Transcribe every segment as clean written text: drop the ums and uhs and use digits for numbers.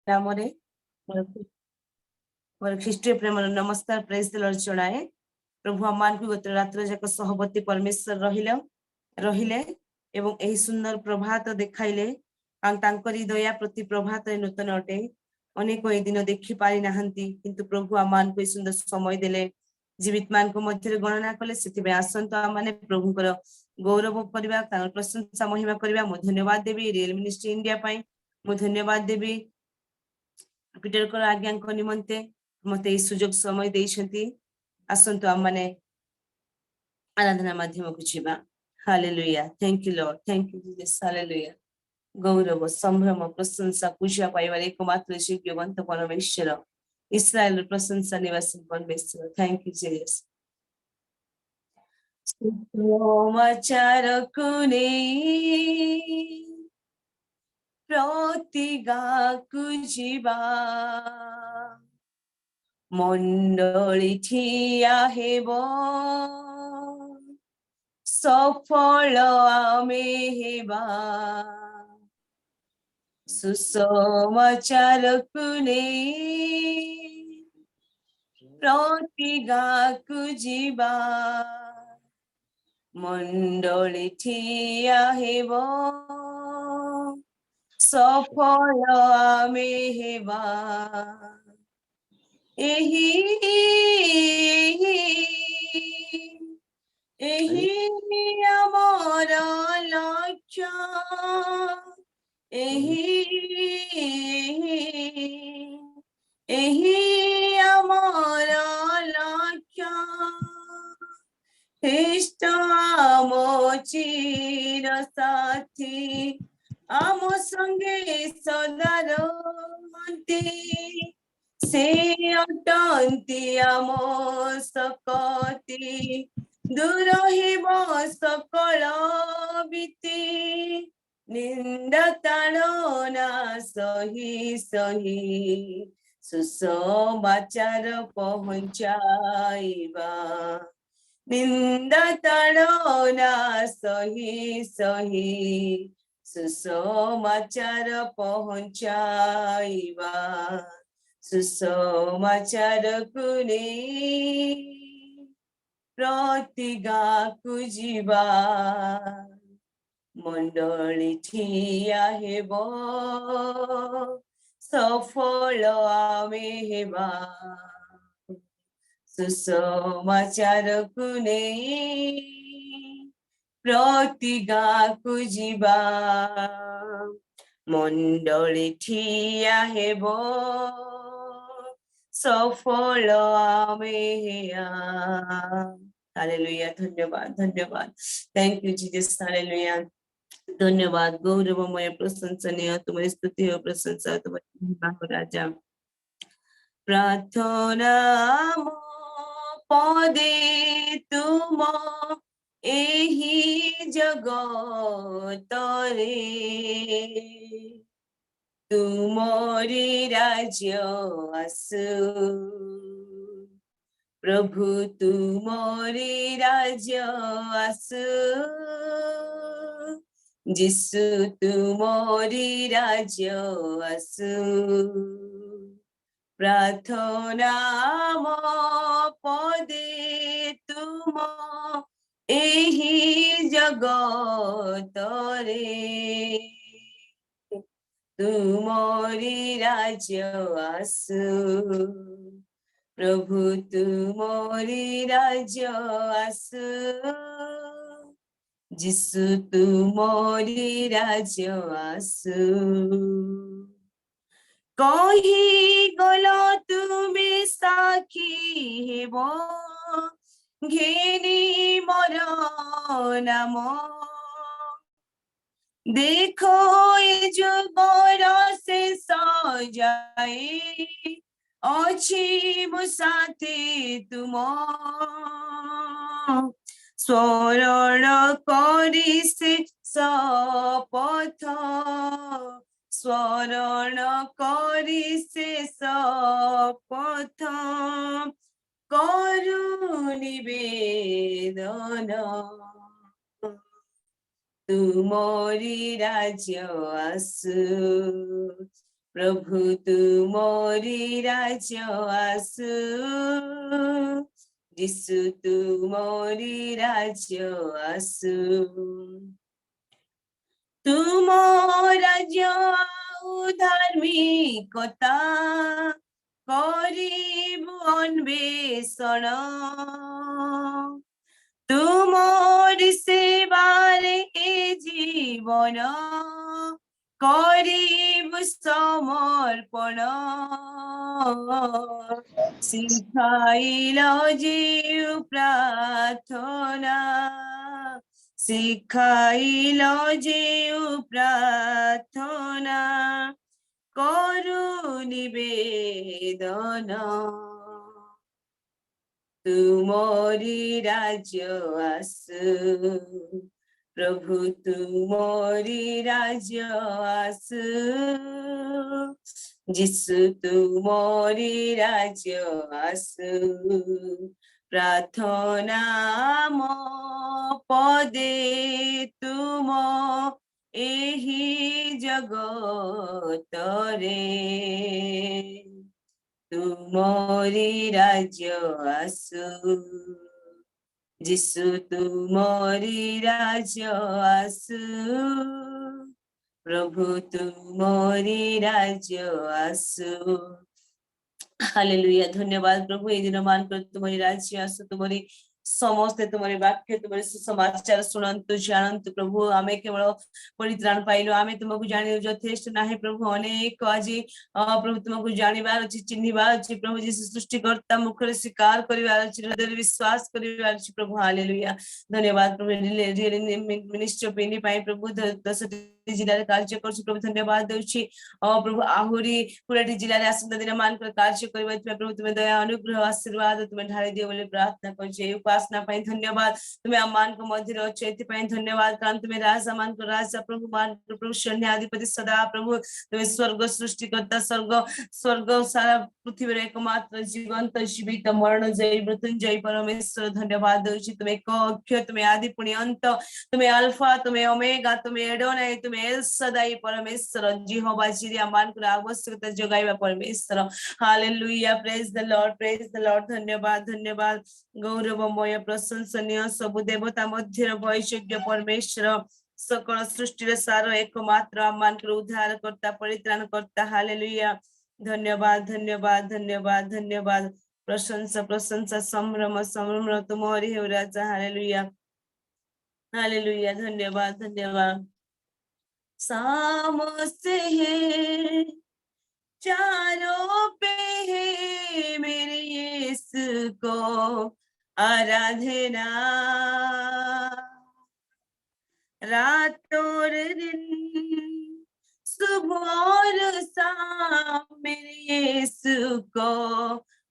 नामरे मोर ख्रीष्टीय प्रेम नमस्कार praise the Lord जणाए। प्रभु आमान को गत रात्र जाक सहबती परमेश्वर रहिले एवं एही सुंदर प्रभात देखाइले तांकरी दया प्रति प्रभात नूतन अटे। अनेक ए दिन देखि पारि नाहंती किंतु प्रभु आमान को सुंदर समय देले जीवित मान को मध्य गणना कले से आसंत आम प्रभुकर गौरव करवा प्रशंसा महिमा करवा। मु धन्यवाद देवी रियल मिनिस्ट्री इंडिया पाई, मु धन्यवाद देवी पीटर को आज्ञा निमंते मते सुजोग समय देइछंती। आसंतु आम माने आराधना माध्यम को जीवा। Hallelujah, thank you Lord, thank you Jesus. Hallelujah, गौरव संभ्रम प्रशंसा पूजा पाइबार एकमात्र योग्यवंत परमेश्वर इस्राएल प्रशंसा निवासी परमेश्वर। Thank you Jesus. समाचार कुने प्रतिगा कुजिबा मंडली ठिया हेब सफल आमे हेबा। सुसमाचार कुने प्रतिगा कुजिबा मंडली ठिया हेब सफल आमे हेबा। एही आमर लक्ष्य, एही आमर लक्ष्य ख्रीष्ट आम चिर साथी आम संगे सदा रहंती से अटंती आम सकती दूर हेब सकल बीती निंदा ताड़ना सही सही सुसमाचार पहुंचाइबा। निंदा ताड़ना सही सही सुसमाचार पहुंचाइबा। सुसमाचार कुने प्रतिगा कुजिबा मंडली ठिया हेब सफल आमे हेबा। सुसमाचार कुने प्रतिगा कुजिबा मंडली ठिया हेब सफल आमे हेया। हालेलुया, धन्यवाद धन्यवाद, थैंक यू जीसस। हालेलुया, धन्यवाद गौरवमय प्रशंसनीय तुम्हारी स्तुति और प्रशंसा तुम्हारी महिमा हो राजा। प्रार्थना पदे तुम एही जगत रे तुमरी राज्य आसु प्रभु तुमरी राज्य आसु जिसु तुमरी राज्य आसु। प्रार्थना पदे तुम एही जगत रे तुमरी राज्य आसु प्रभु तुमरी राज्य आसु जिसु तुमरी राज्य आसु। कही गलो तुमे साखी हेब घेनी मोर नाम देखो ए जुगर से सजाए अच्छी मुसाते तुम स्वरण करी से सपथ स्वरण करी से सपथ करू निवेदन तुमरी राज्य आसु प्रभु तुमरी राज्य आसु, यीशु तुमरी राज्य आसु। तुम राज्य आउ धार्मिकता करिबु अन्वेषण, तुमरी सेवारे ए जीवन करिबु समर्पण। शिखाइल जीव प्रार्थना, शिखाइल जीव प्रार्थना करू निवेदन। तुमरी राज्य आसु, प्रभु तुमरी राज्य आसु, यीशु तुमरी राज्य आसु। प्रार्थना मो पदे तुम एही जगतरे, तुमरी राज्य आसु, यीशु तुमरी राज्य आसु, प्रभु तुमरी राज्य आसु। हालेलुया। धन्यवाद प्रभु, ये दिन मान कर तुम्हारी राज्य आसु, तुम्हारी समस्ते तुम्हारे वाक्य तुम्हारे सुसमाचार शुणन्तु जानन्तु प्रभु। आमे केवल परित्राण पाइलु, आमे तुमको जानि यथेष्ट नाही प्रभु। अनेक आज प्रभु तुमको जानिबार अछि, चिन्हिबार अछि प्रभु। जे सृष्टिकर्ता मुखरे स्वीकार करिबार अछि, हृदय विश्वास करिबार अछि प्रभु। हालेलुया। धन्यवाद प्रभु। मिनिस्टर पेनी पाई प्रभु 10टी जिल्लाରେ कार्य करछु प्रभु। धन्यवाद देउछि प्रभु। आहुरी 20टी जिल्लाରେ आसन्ता दिन मान कर कार्य करिबा प्रभु। तुमे दया अनुग्रह आशीर्वाद तुमे ढाଳି दियो बोली प्रार्थना करछि। उपासना पाई धन्यवाद। तुमे अमान को मध्य अछि, एथि पाई धन्यवाद। कारण तुमे राजा मान को राजा प्रभु, मान प्रभु सैन्याधिपति सदा प्रभु। तुमे स्वर्ग सृष्टिकर्ता, स्वर्ग सारा पृथ्वी रे एकमात्र जीवंत जीवित मरण जय मृत्युंजय परमेश्वर। धन्यवाद देउछि। तुमे एक अक्षर, तुमे आदि पुनि अंत, तुमे अल्फा, तुमे ओमेगा, तुमे एडोनाई, तुमे एल सदाई परमेश्वर। यहोवा जिरे मान को आवश्यकता जगाइबा परमेश्वर। Hallelujah. Praise the Lord, praise the Lord. धन्यवाद, धन्यवाद। गौरवमय प्रशंसनीय सब देवता मध्य वैश्य परमेश्वर, सकल सृष्टि सार एकमात्र आमान को उद्धार करता, परित्राण करता। हालेलुया। धन्यवाद, धन्यवाद, धन्यवाद, धन्यवाद। प्रशंसा, प्रशंसा, संभ्रम, संभ्रम तुम्हारी है राजा। Hallelujah, hallelujah. धन्यवाद, धन्यवाद। सामसे है, चारों पे है मेरे यीशु को आराधना, रात और दिन, सुबह और शाम मेरे यीशु को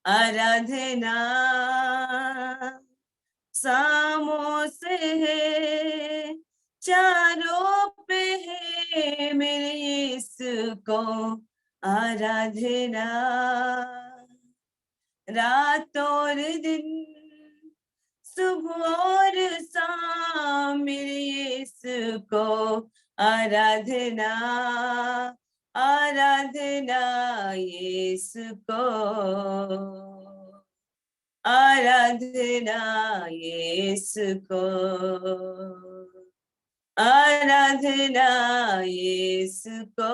आराधना। सामों से है, चारों पे है मेरे यीशु को आराधना, रात और दिन, सुबह और शाम मेरे यीशु को आराधना, आराधना यीशु को, आराधना यीशु को, आराधना यीशु को,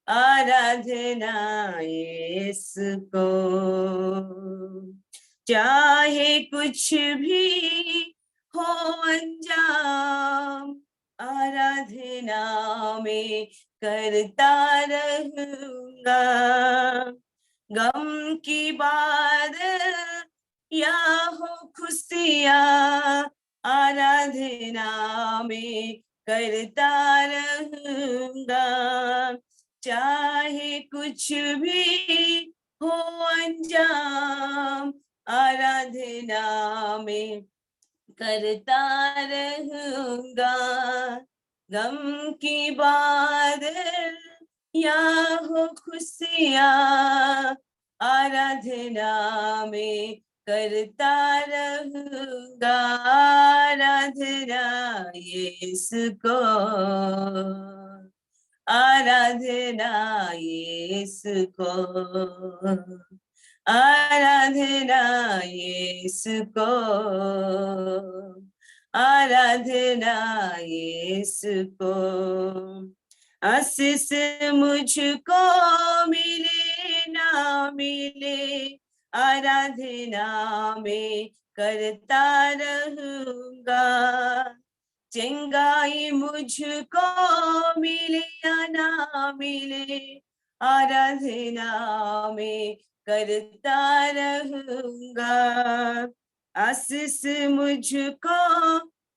आराधना यीशु को। चाहे कुछ भी हो अंजाम, आराधना में करता रहूंगा। गम की बादल या हो खुशियाँ, आराधना में करता रहूंगा। चाहे कुछ भी हो अंजाम, आराधना में करता रहूंगा। गम की बादल या हो खुशियाँ, आराधना में करता रहूंगा। आराधना यीशु को, आराधना यीशु को, आराधना यीशु को, आराधना यीशु को। आशीष मुझको मिले ना मिले, आराधना में करता रहूंगा। चंगाई मुझको मिले या ना मिले, आराधना में करता रहूंगा। आशीष मुझको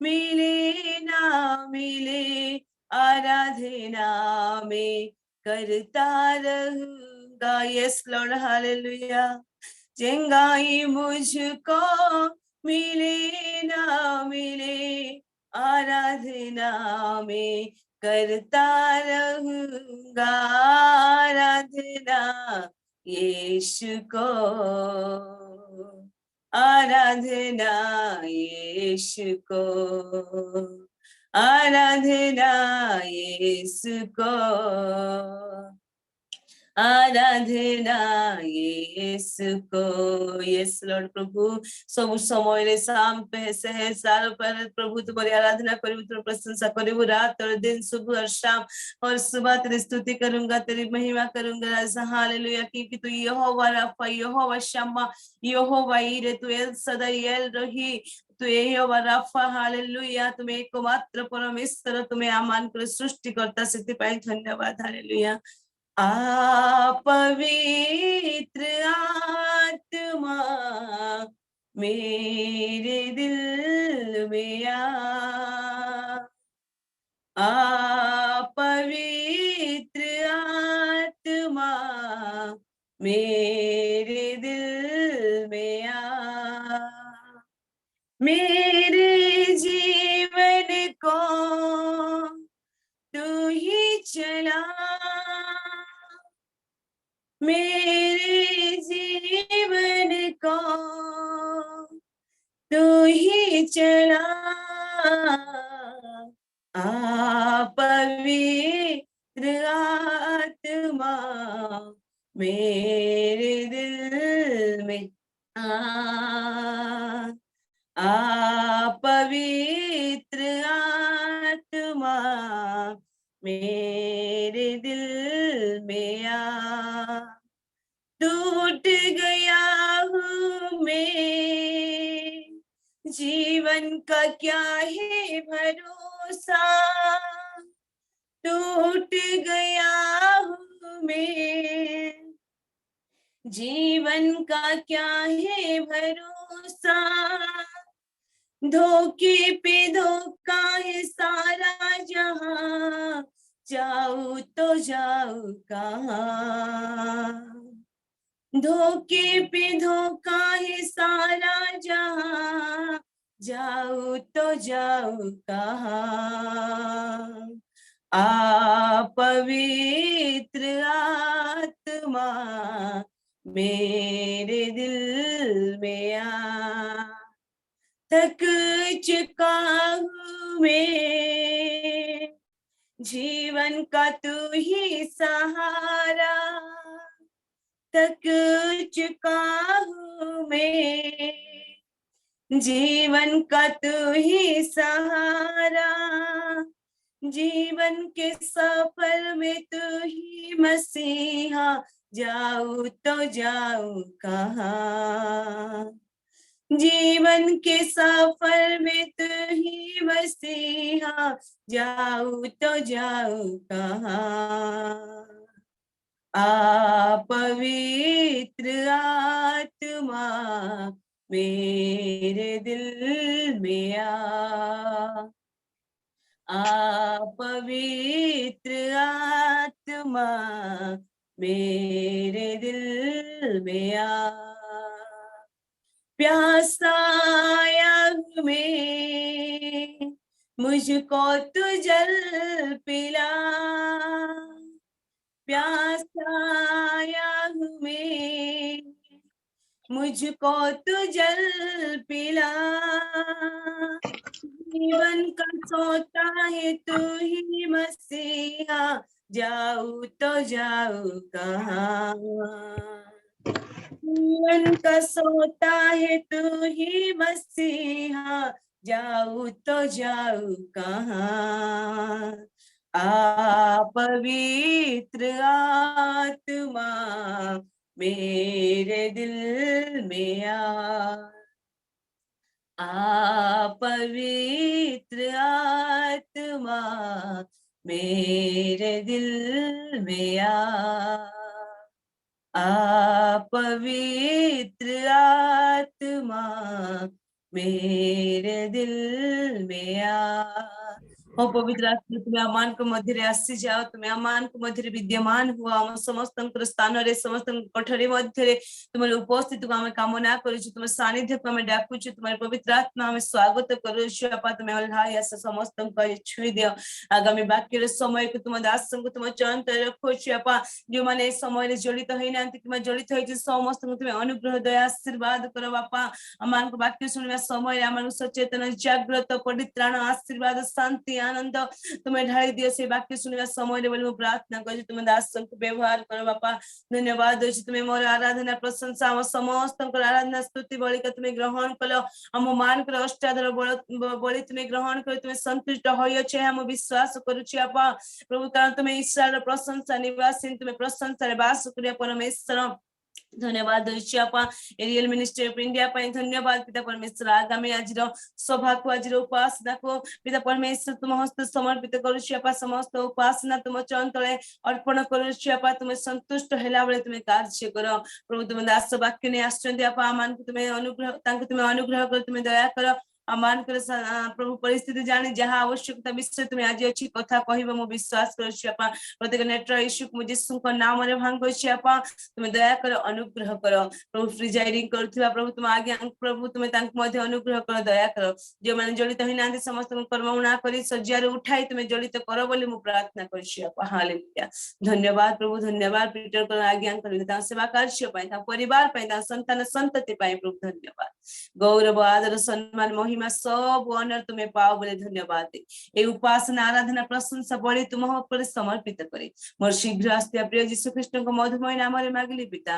मिले ना मिले, आराधना में करता रहूंगा। Yes Lord, hallelujah. चंगाई मुझको मिले ना मिले, आराधना में करता रहूंगा। आराधना यीशु को, आराधना यीशु को, आराधना यीशु को, आराधना यीशु को। यस लॉर्ड प्रभु, सब समय रे शाम पे से साल पर प्रभु तुम्हारी आराधना करूँ, तुम्हारी प्रशंसा करूँ, रात और दिन, सुबह और शाम और सुबह तेरी स्तुति करूंगा, तेरी महिमा करूंगा राजा। हालेलुया, क्योंकि तू यहोवा राफा, यहोवा शम्मा, यहोवा ईरे, तू एल सदाई एल रही, तू यहोवा राफा। हालेलुया, तुम्हें एकमात्र परमेश्वर, तुम्हें आमान कर सृष्टिकर्ता, ସେଥିପାଇଁ धन्यवाद। हालेलुया। पवित्र आत्मा मेरे दिल में पवित्र आत्मा मेरे दिल में मेरे जीवन को तू ही चला, मेरे जीवन को तू ही चला। पवित्र आत्मा मेरे दिल में पवित्र आत्मा मेरे दिल में टूट गया हूँ मैं, जीवन का क्या है भरोसा, टूट गया हूँ मैं, जीवन का क्या है भरोसा, धोखे पे धोखा है सारा जहां, जाऊं तो जाऊं कहां, धोखे पे धोखा है सारा जहां, जाऊं तो जाऊं कहां। पवित्र आत्मा मेरे दिल में थक चुका हूँ मैं, जीवन का तू ही सहारा, थक चुका हूँ मैं, जीवन का तू ही सहारा, जीवन के सफर में तू ही मसीहा, जाऊं तो जाऊं कहां, जीवन के सफर में तू ही मसीहा, जाऊं तो जाऊं कहां। पवित्र आत्मा मेरे दिल में पवित्र आत्मा मेरे दिल में प्यासाया में मुझको तू जल पिला, प्यासाया में मुझको तू जल पिला, जीवन का सोता है तू ही मसीहा, जाऊं तो जाऊं कहाँ। जीवन का सोता है तू ही मसीहा, जाऊं तो जाऊं कहाँ। पवित्र आत्मा मेरे दिल में पवित्र आत्मा मेरे दिल में पवित्र आत्मा मेरे दिल में हो पवित्र आत्मा तुम्हें अमान को मध्य आसी जाओ, तुम्हें अमान को मध्य विद्यमान हुआ आम समस्त स्थान रे समस्त कठरी मध्य तुम उपस्थित को आम कामना करुछु, तुम सानिध्य को आम डाकुछु, तुम पवित्र आत्मा आम स्वागत करुछु आपा, तुम्हें अल्लाह आस समस्त छुई दियो। आगामी वाक्य समय को तुम दास को तुम चयन रखुछु आपा, जो माने समय जड़ित होना कि जड़ित होती समस्त तुम्हें अनुग्रह दया आशीर्वाद कर बापा। आम वाक्य शुणा समय आम सचेतन जागृत परित्राण आशीर्वाद शांति आनंद तुम्हें ढाई दियो से वाक्य शुणा समय प्रार्थना कर तुम दास को व्यवहार कर बापा। धन्यवाद तुम्हें मोर आराधना प्रशंसा आम समस्त आराधना स्तुति बलि का तुम्हें ग्रहण कल, आम मान कर अष्टादर बलि तुम्हें ग्रहण कर तुम्हें संतुष्ट होइछे हम विश्वास करुछि आपा प्रभु, कारण तुम्हें इस्राएल प्रशंसा निवासी तुम्हें प्रशंसा वास करिया परमेश्वर। धन्यवाद आपा एरियल मिनिस्ट्री ऑफ इंडिया धन्यवाद पिता परमेश्वर। आगामी आज सभा को आज उपासना को पिता परमेश्वर तुम हस्त समर्पित करुपा, समस्त उपासना तुम चरण तले अर्पण करुपा, तुम्हें संतुष्ट है बेले तुम्हें कार्य कर प्रभु। तुम दास वाक्य नहीं आसपा मान तुम्हें अनुग्रह कर तुम्हें दया कर आमान कर प्रभु परिस्थिति जानी जहाँ आवश्यकता विषय तुम्हें आज अच्छी कथा कह विश्वास करुपा। प्रत्येक नेत्र यीशु यीशु नाम भांग आपा तुम्हें दया कर अनुग्रह कर प्रभु। प्रिजाइडिंग कर प्रभु तुम आज्ञा प्रभु तुम्हें अनुग्रह कर दया कर, जो मैंने जड़ित होना समस्त कर्मणा कर सज्जार उठाई तुम्हें जड़ित कर बोली मु प्रार्थना कर। हालेलुया धन्यवाद प्रभु, धन्यवाद पीटर कर आज्ञा कर सेवा कार्य परिवार संतान संतति प्रभु धन्यवाद। गौरव आदर सम्मान महिमा सब ऑनर तुम्हें पाओ बोले धन्यवाद। ये उपासना आराधना प्रशंसा बड़ी तुम पर समर्पित करे मोर शीघ्र आस्ते प्रिय यीशु कृष्ण को मधुमय नाम रे मांगली पिता,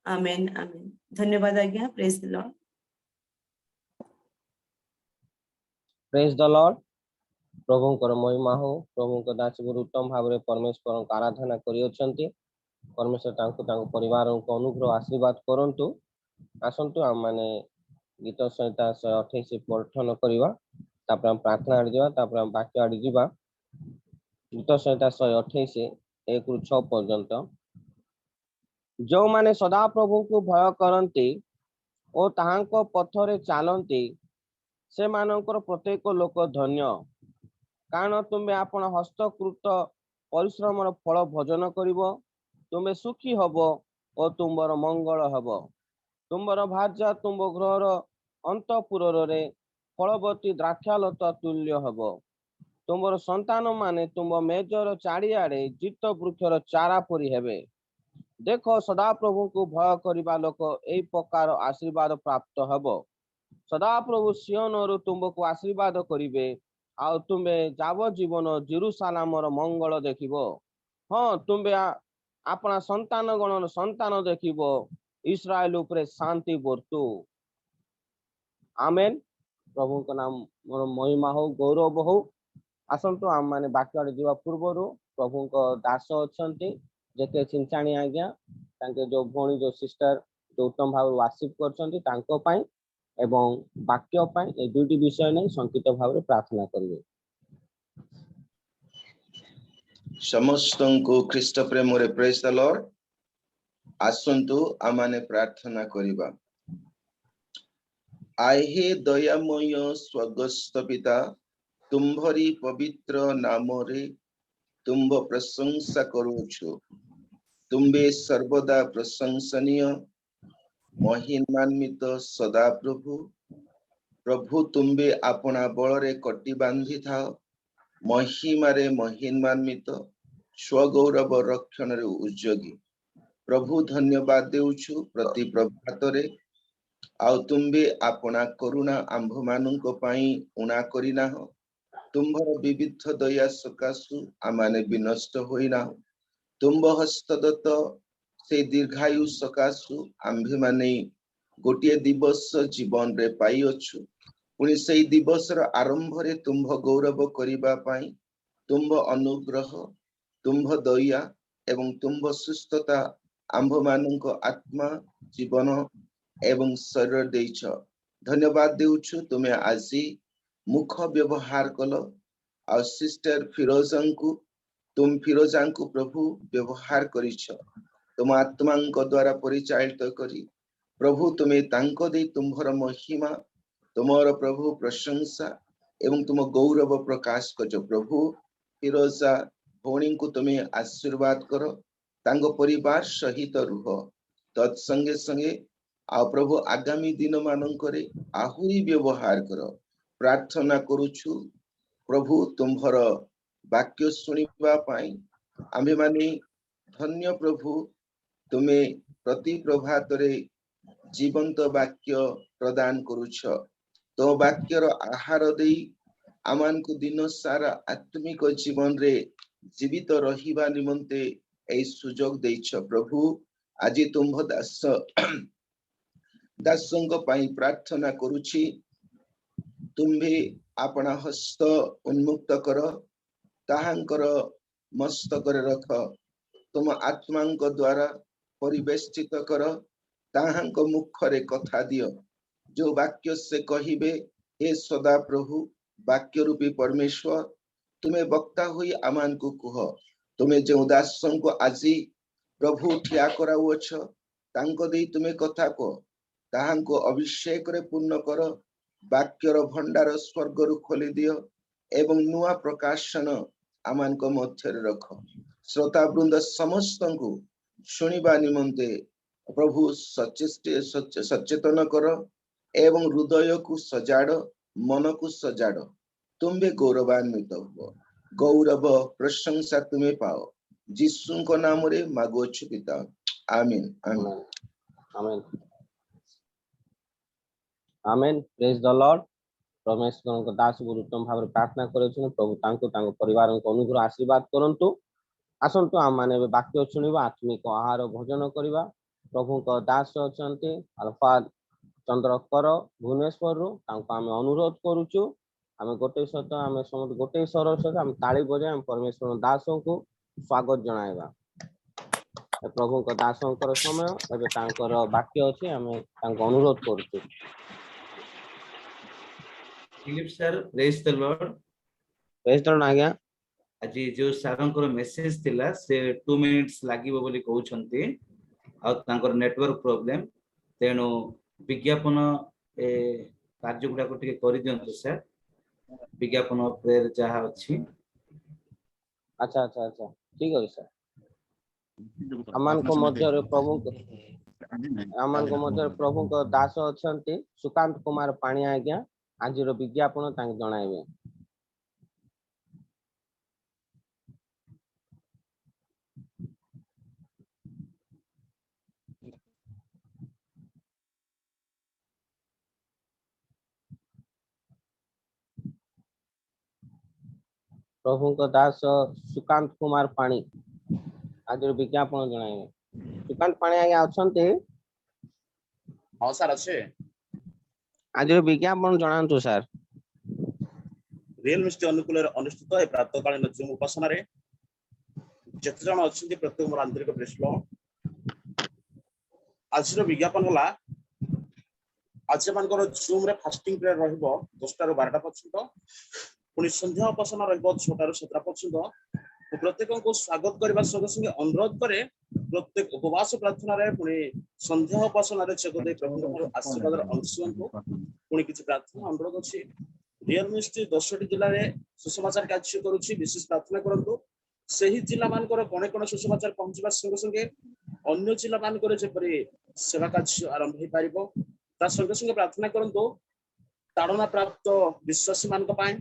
आमेन आमेन। धन्यवाद आज्ञा। Praise the Lord. Praise the Lord. प्रभु को महिमा हो। प्रभु को दास गुरु उत्तम भाव में परमेश्वर को आराधना करियोछंती। परमेश्वर तांको तांको परिवार को अनुग्रह आशीर्वाद करंतु। आसंतु आम माने गीत संहिता 128 पठन करवा, तापर हम प्रार्थना आड़ जावा, तापर हम वाक्य आड़ जावा। गीत संहिता 128 1 ରୁ 6 पर्यंत। जो माने सदा प्रभु को भय करंती और ताहांको पथरे चालंती से मानकर प्रत्येक लोक धन्य, कारण तुम्हें आपण हस्तकृत परिश्रम फल भोजन करिवो। तुम्हें सुखी हब और तुम्बर मंगल हब। तुम्बर भार्या तुम गृहर अंतपुर रे फलवती द्राक्षालता तुल्य हब। तुम्बर संतान माने तुम मेजर चारिआडे जित वृक्षर चारा परी हेबे। देखो सदा प्रभु को भय करिबा लोक एई प्रकार आशीर्वाद प्राप्त हब। सदा प्रभु सियोन तुमको आशीर्वाद करिवे, आ तुम्हें जाव जीवन जेरूसालेमर मंगल देखिबो। हाँ तुम्हें अपना संतान गणर संतान देखिबो, इस्राएल उपरे शांति बर्तु। आमेन। प्रभु का नाम मोर महिमा हो, गौरव हो। आसंतु आम माने बाक्य जीवा पूर्व प्रभु को दास अच्छे जेके चिंचाणी आज्ञा तांके जो भौणी जो सिस्टर जो उत्तम भाव वार्शिप करछंती तांको पाई एवं वाक्य पाई ए दुईटी विषय नहीं संकित भाव प्रार्थना करिवे। समस्त को ख्रीष्ट प्रेम रे प्रेज द लॉर्ड। आसंतु आमाने प्रार्थना करिबा। आए हे दयामय स्वर्गस्थ पिता, तुम्भरी पवित्र नाम रे तुम्भ प्रशंसा करूछु। तुम्बे सर्वदा प्रशंसनीय महिमान्वित सदा प्रभु। प्रभु तुम्बे अपना बल रे कटी बांधी था, महिमा रे महिमान्वित स्वगौरव रक्षण रे उद्योगी। प्रभु धन्यवाद देउछु प्रति प्रभात रे। आउ तुम्बे अपना करुणा आंभ मानुको पाई उणा करिना हो। तुम्भर विविध दया सकाशु आमाने विनष्ट होइना तुम्भ हस्तदत्त से दीर्घायु सकाशु आम्भे माने गोटे दिवस जीवन रे पाई अछु पुणी से दिवस आरंभ रे तुम्भ गौरव करिबा पाई तुम्भ अनुग्रह तुम्भ दया एवं तुम्भ सुस्थता आम्भ मानक आत्मा जीवन एवं शरीर देइछ धन्यवाद देउछु तुम्हें आजी मुख व्यवहार कल आ सिस्टर फिरोजंकु तुम फिरोजांकु प्रभु व्यवहार करिछ तुम आत्मांक द्वारा परिचालित करी प्रभु तुम्हें तांको दे तुम्भर महिमा तुमर प्रभु प्रशंसा एवं तुम गौरव प्रकाश करछ प्रभु फिरोजा भौणी को तुम्हें आशीर्वाद कर तांको परिवार सहित रुह तत्संगे संगे आ प्रभु आगामी दिन मानकरे आहुरी व्यवहार कर प्रार्थना करूछु प्रभु तुम्भर वाक्य सुनिबा पाई आम्भे माने धन्य प्रभु तुम्हें प्रति प्रभात रे जीवंत वाक्य प्रदान करूछ तो वाक्यर आहार देई आमान को दिन सारा आत्मिक जीवन रे जीवित रहिबा निमंते ए सुजोग देइछ प्रभु आज तुम्भ दास दासंग पाई प्रार्थना करूछि तुम्भे आपना हस्त उन्मुक्त कर ताहांकर मस्तक रख तुम आत्मांक द्वारा परिवेष्टित कर ताहांक मुख रे कथा दियो जो वाक्य से कहिबे हे सदा प्रभु वाक्य रूपी परमेश्वर तुम्हें वक्ता हुई आमान को कुह तुम्हें जो दासों को आजी प्रभु ठिया कराउछ तांको देई तुम्हें कथा को ताहांको अभिषेक रे पूर्ण कर वाक्यर भंडार स्वर्ग रु खोली दियो एवं नुआ प्रकाशन आमान को मध्य रख श्रोता वृंद समस्त को शुणिबा निमंते प्रभु सचेतन कर एवं हृदय को सजाड़ मन को सजाड़ तुम्हें गौरवान्वित हो गौरव प्रशंसा तुम्हें पाओ जिसु को नाम रे मागोछु पिता आमीन आमीन आमेन आमेन प्रेज द लॉर्ड परमेश्वर को दास गुरु उत्तम भाव प्रार्थना करेछन प्रभु तांको तांको परिवार को अनुग्रह आशीर्वाद करंतु आसंतु आम माने वाक्य सुनिबा आत्मिक आहार भोजन करिबा प्रभु को दास अछंती अल्फा चंद्रकर भुवनेश्वर रु तांको आमे अनुरोध करूछु आमे गोटे सहित आमे समस्त गोटे स्वर सहित आमे ताली बजाय आमे परमेश्वर दासों को स्वागत जणाइबा प्रभु को दासंकर समय एबे तांकर वाक्य अछि आमे तांको अनुरोध करूछु Philip sir praise the Lord praise the Lord आज्ञा आज जो सारंकर मेसेज थिला से 2 मिनिट्स लागिबो बोली कहउछंती आ तांकर नेटवर्क प्रॉब्लम तेनो विज्ञापन ए कार्य गुडा को टिके करि दियंतु सर विज्ञापन प्रेर जहा अछि अच्छा अच्छा अच्छा ठीक है सर अमान को मध्य प्रभु को दास अछंती सुकांत कुमार पाणी आज्ञा आज विज्ञापन तांके जणाइबे प्रभु को दास सुकांत कुमार पाणी आज विज्ञापन जणाइबे सुकांत पाणी आज्ञा अछंती हां सर अच्छे आज विज्ञापन जणांतु सर रियल मिस्टी अनुकूल अनुष्ठित है प्रातःकालीन जूम उपासना रे जत जन अछि प्रत्येक मोर आंतरिक प्रश्न आज विज्ञापन होला आज मानकर जूम रे फास्टिंग प्रेयर रहइबो 10 टा 12 टा पर्यंत पुनी संध्या उपासना रहइबो 6 टा 7 टा पर्यंत प्रत्येक को स्वागत करबा संगे संगे अनुरोध करे प्रत्येक उपवास प्रार्थना रे पुनी संध्या उपासना रे चको दे प्रभु आशीर्वाद रे अंशुन को पुनी किछि प्रार्थना अनुरोध अछि रियल मिस्टी 10 जिल्ला रे सुसमाचार कार्य करूछि विशेष प्रार्थना करंतु सही जिल्ला मानकर कोने कोने सुसमाचार पहुंचबा संगे संगे अन्य जिल्ला मानकर जेपरि सेवा कार्य आरंभ हे पारिबो ता संगे संगे प्रार्थना करंतु ताड़ना प्राप्त विश्वासी मानक पाए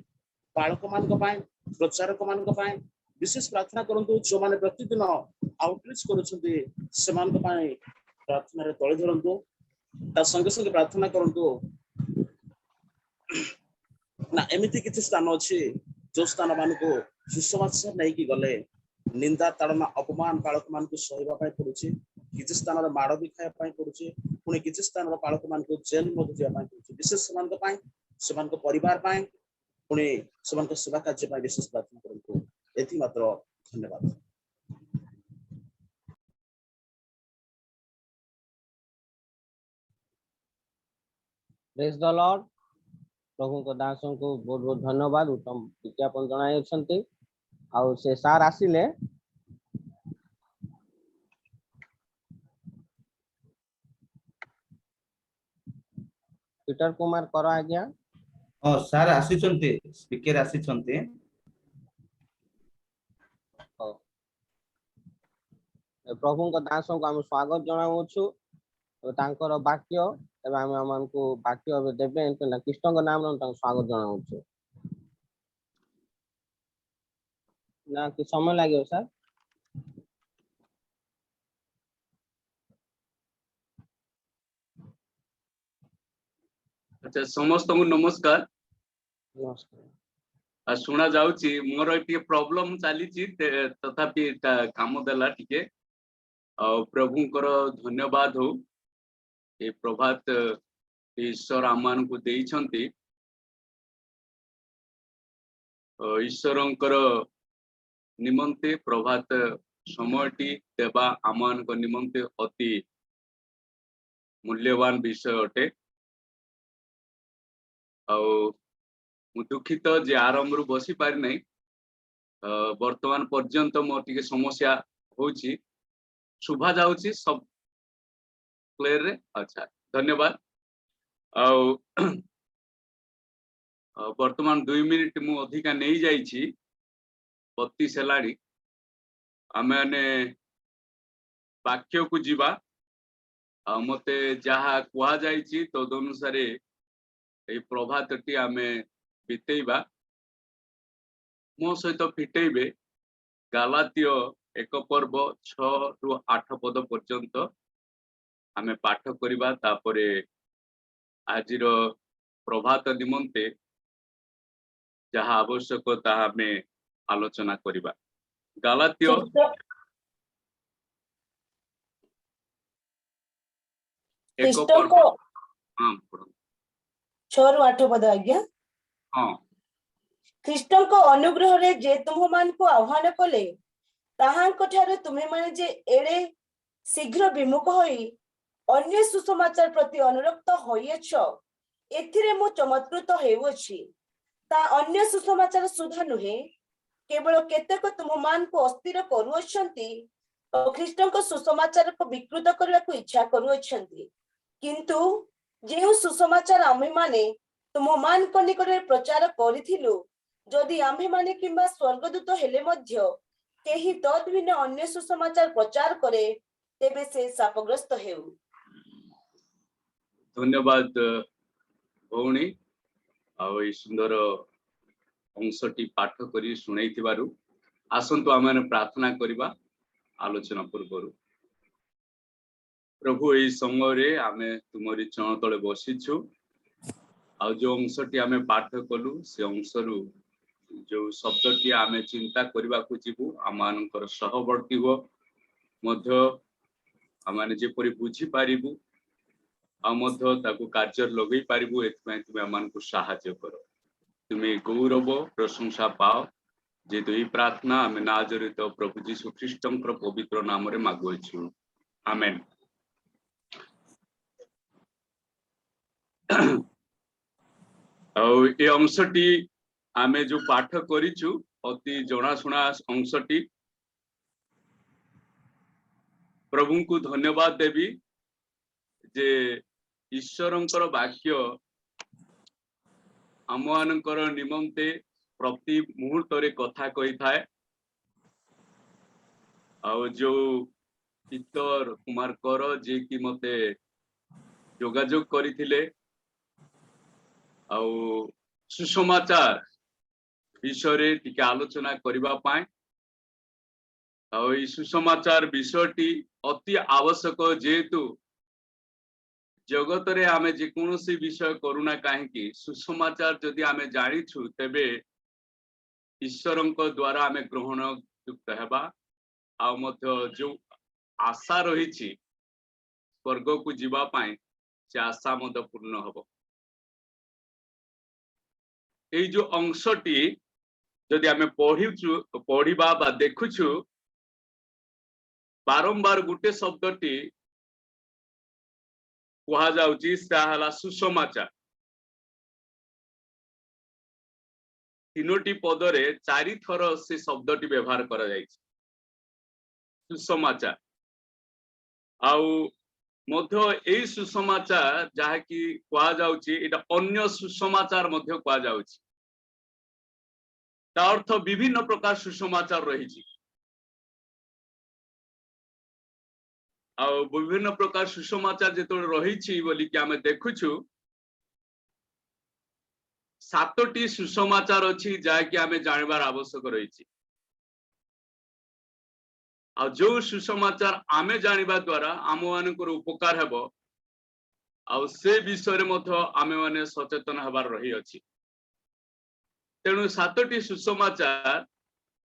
बालक मानक पाए प्रचारक मानक पाए विशेष प्रार्थना करंतु जो माने प्रतिदिन आउटरीच करूछंती से मानक पाए प्रार्थना रे तळे धरंतु ता संगे संगे प्रार्थना करंतु ना एमिति किछि स्थान अछि जो स्थान मानक सुसमाचार नहीं कि गले निंदा ताड़ना अपमान बालक मान को सहवा पड़ुछि किसी स्थान माड़ भी खाया पड़ुछि पुणी किसी स्थान बालक मान को जेल जावाई विशेष से परिवार पुणी से सेवा कार्य विशेष प्रार्थना करूँ एथि मात्र धन्यवाद। Praise the Lord. प्रभु को दासों को बहुत बहुत धन्यवाद उत्तम विज्ञापन जनाई आउ से सार आसिले पीटर कुमार कर आज्ञा। हाँ सार आसीचंती स्पीकर आसीचंती प्रभु को दासों को आम स्वागत जनाऊँ तांकर वाक्य एवं आम को वाक्य देवे कृष्ण नाम स्वागत जनाऊँ ना कि समय लगे सर। अच्छा समस्त को नमस्कार। नमस्कार। शुणा जाउची मोर टिके प्रॉब्लम चली तथापि काम देला टिके प्रभु धन्यवाद हो ए प्रभात ईश्वर आमान को देइछंती ईश्वरंकर निमंते प्रभात समयटी देवा आमान को निमंते अति मूल्यवान विषय अटे दुखित जे आरंभ रु बसी पारि नहीं वर्तमान पर्यंत मोर टिके समस्या होची शुभा जाउची सब क्लियर रे। अच्छा धन्यवाद। वर्तमान 2 मिनिट मु अधिका नहीं जाइछि 32 हेलाड़ी आमे ने वाक्य को जीवा मते जहा कुआ जाइछि तद अनुसार ए प्रभातटी आमे बितेइबा मो सहित फिटेइबे गालातिय 1 पर्व 6 रु 8 पद पर्यंत आमे पाठ करिबा तापरे आजिर प्रभात निमंते जहा आवश्यक ताहा हमें आलोचना करिबा। गालातिय एक पर्व हाँ 6 रु 8 पद आज्ञा। हाँ ख्रीष्ट को अनुग्रह रे जे तुम मान को आह्वान कले ताहांको ठारे तुम्हें माने जे एड़े शीघ्र विमुख होई अन्य सुसमाचार प्रति अनुरक्त होइछ एथिरे मो चमत्कृत हेउछि ता अन्य सुसमाचार सुधा नुहे केवल केतेक तुम मान को अस्थिर करूछंती और ख्रीष्ट को सुसमाचार को विकृत करबा को इच्छा करूछंती किंतु जे सुसमाचार आमे माने तुम मान को निकट प्रचार करिथिलु जदि आमे माने किंबा स्वर्गदूत हेले मध्य केही तद्भिन्न अन्य सुसमाचार प्रचार करे तेबे से शापग्रस्त हेउ। धन्यवाद भौणी आ सुंदर अंशटी पाठ करी सुनाई थिबारु आसंतु आमे प्रार्थना करिबा आलोचना पूर्व। प्रभु ए समय रे आमे तुमरी चरण तले बसिछु आ जो अंशटी आमे पाठ कलु से अंशरु जो शब्दटी आमे चिंता करबा को जीवु आमानकर सहवर्ती हो मध्य आमाने जेपरि बुझी पारिबु आ मध्य ताकु कार्य लगै पारिबु एथमै तुमे आमान को सहायता करो। तुमे गौरव प्रशंसा पाओ जेतु ई प्रार्थना आमे नाजरित प्रभु यीशु ख्रीष्टंकर पवित्र नाम रे मागुछु आमेन। और ये अंशटी आमे जो पाठ करिछु अति जनाशुना अंशटी प्रभु को धन्यवाद देवी जे ईश्वरंकर वाक्य आमवानकर निमंते प्रति मुहूर्त रे कथा कही थाए और जो पीतर कुमार कर जे कि मते जोगाजोग करिथिले आउ सुसमाचार विषय टिके आलोचना करबा पाए और सुसमाचार विषयटी अति आवश्यक जेहेतु जगत रे आमे जे कोनोसी विषय करूना काहेकि सुसमाचार जदि आमे जानिछु तेबे ईश्वरଙ୍କ द्वारा आमे ग्रहण युक्त हेबा आ मध्य जो आशा रही स्वर्ग को जीवा पाए से आशा मध्य पूर्ण हब ये जो अंशटी जदि आमे पढ़िबा बा देखुछु बारंबार गुटे शब्दटी कहा जाउची साहला सुसमाचार तीनोटी पदरे चारि थर से शब्दटी व्यवहार करा जायछि सुसमाचार आउ मध्य एई सुसमाचार जहा कि कहा जाउची एटा अन्य सुसमाचार मध्य कहा जाउची ता अर्थ विभिन्न प्रकार सुसमाचार रहिछि आ विभिन्न प्रकार सुसमाचार जेतो रहिछि बोली कि आमे देखुछु सातोटी सुसमाचार अछि जहा कि आमे जानबार आवश्यक रहिछि आ जो सुसमाचार आमे जानिबा द्वारा आम मानकर उपकार हेबो आ से विषय मध्य आमे माने सचेतन हबार रही अछि तेणु सातोटी सुसमाचार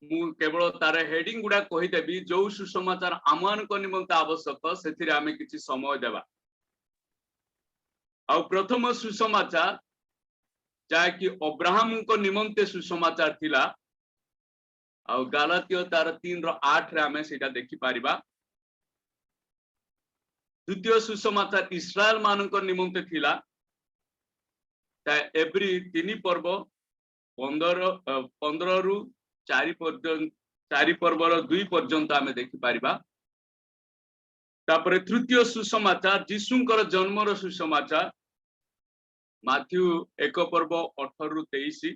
मु केवल तार हेडिंग गुडा कहि देबी जो सुसमाचार आमान को निमंत आवश्यक सेथिरे आमे किछि समय देबा आ प्रथम सुसमाचार जा कि अब्राहम को निमंते सुसमाचार थिला आ गालातियो तार 3:8 रे आमे सेटा देखि पारिबा द्वितीय सुसमाचार इस्राएल मानक निमंते थिला ता एवरी 3 पर्व 15 रु 4 पर्यंत 4 पर्वर 2 पर्यंत आमे देखि पारिबा तापरे तृतीय सुसमाचार जीशुंकर जन्मर सुसमाचार माथ्यू 1 पर्व 18 रु 23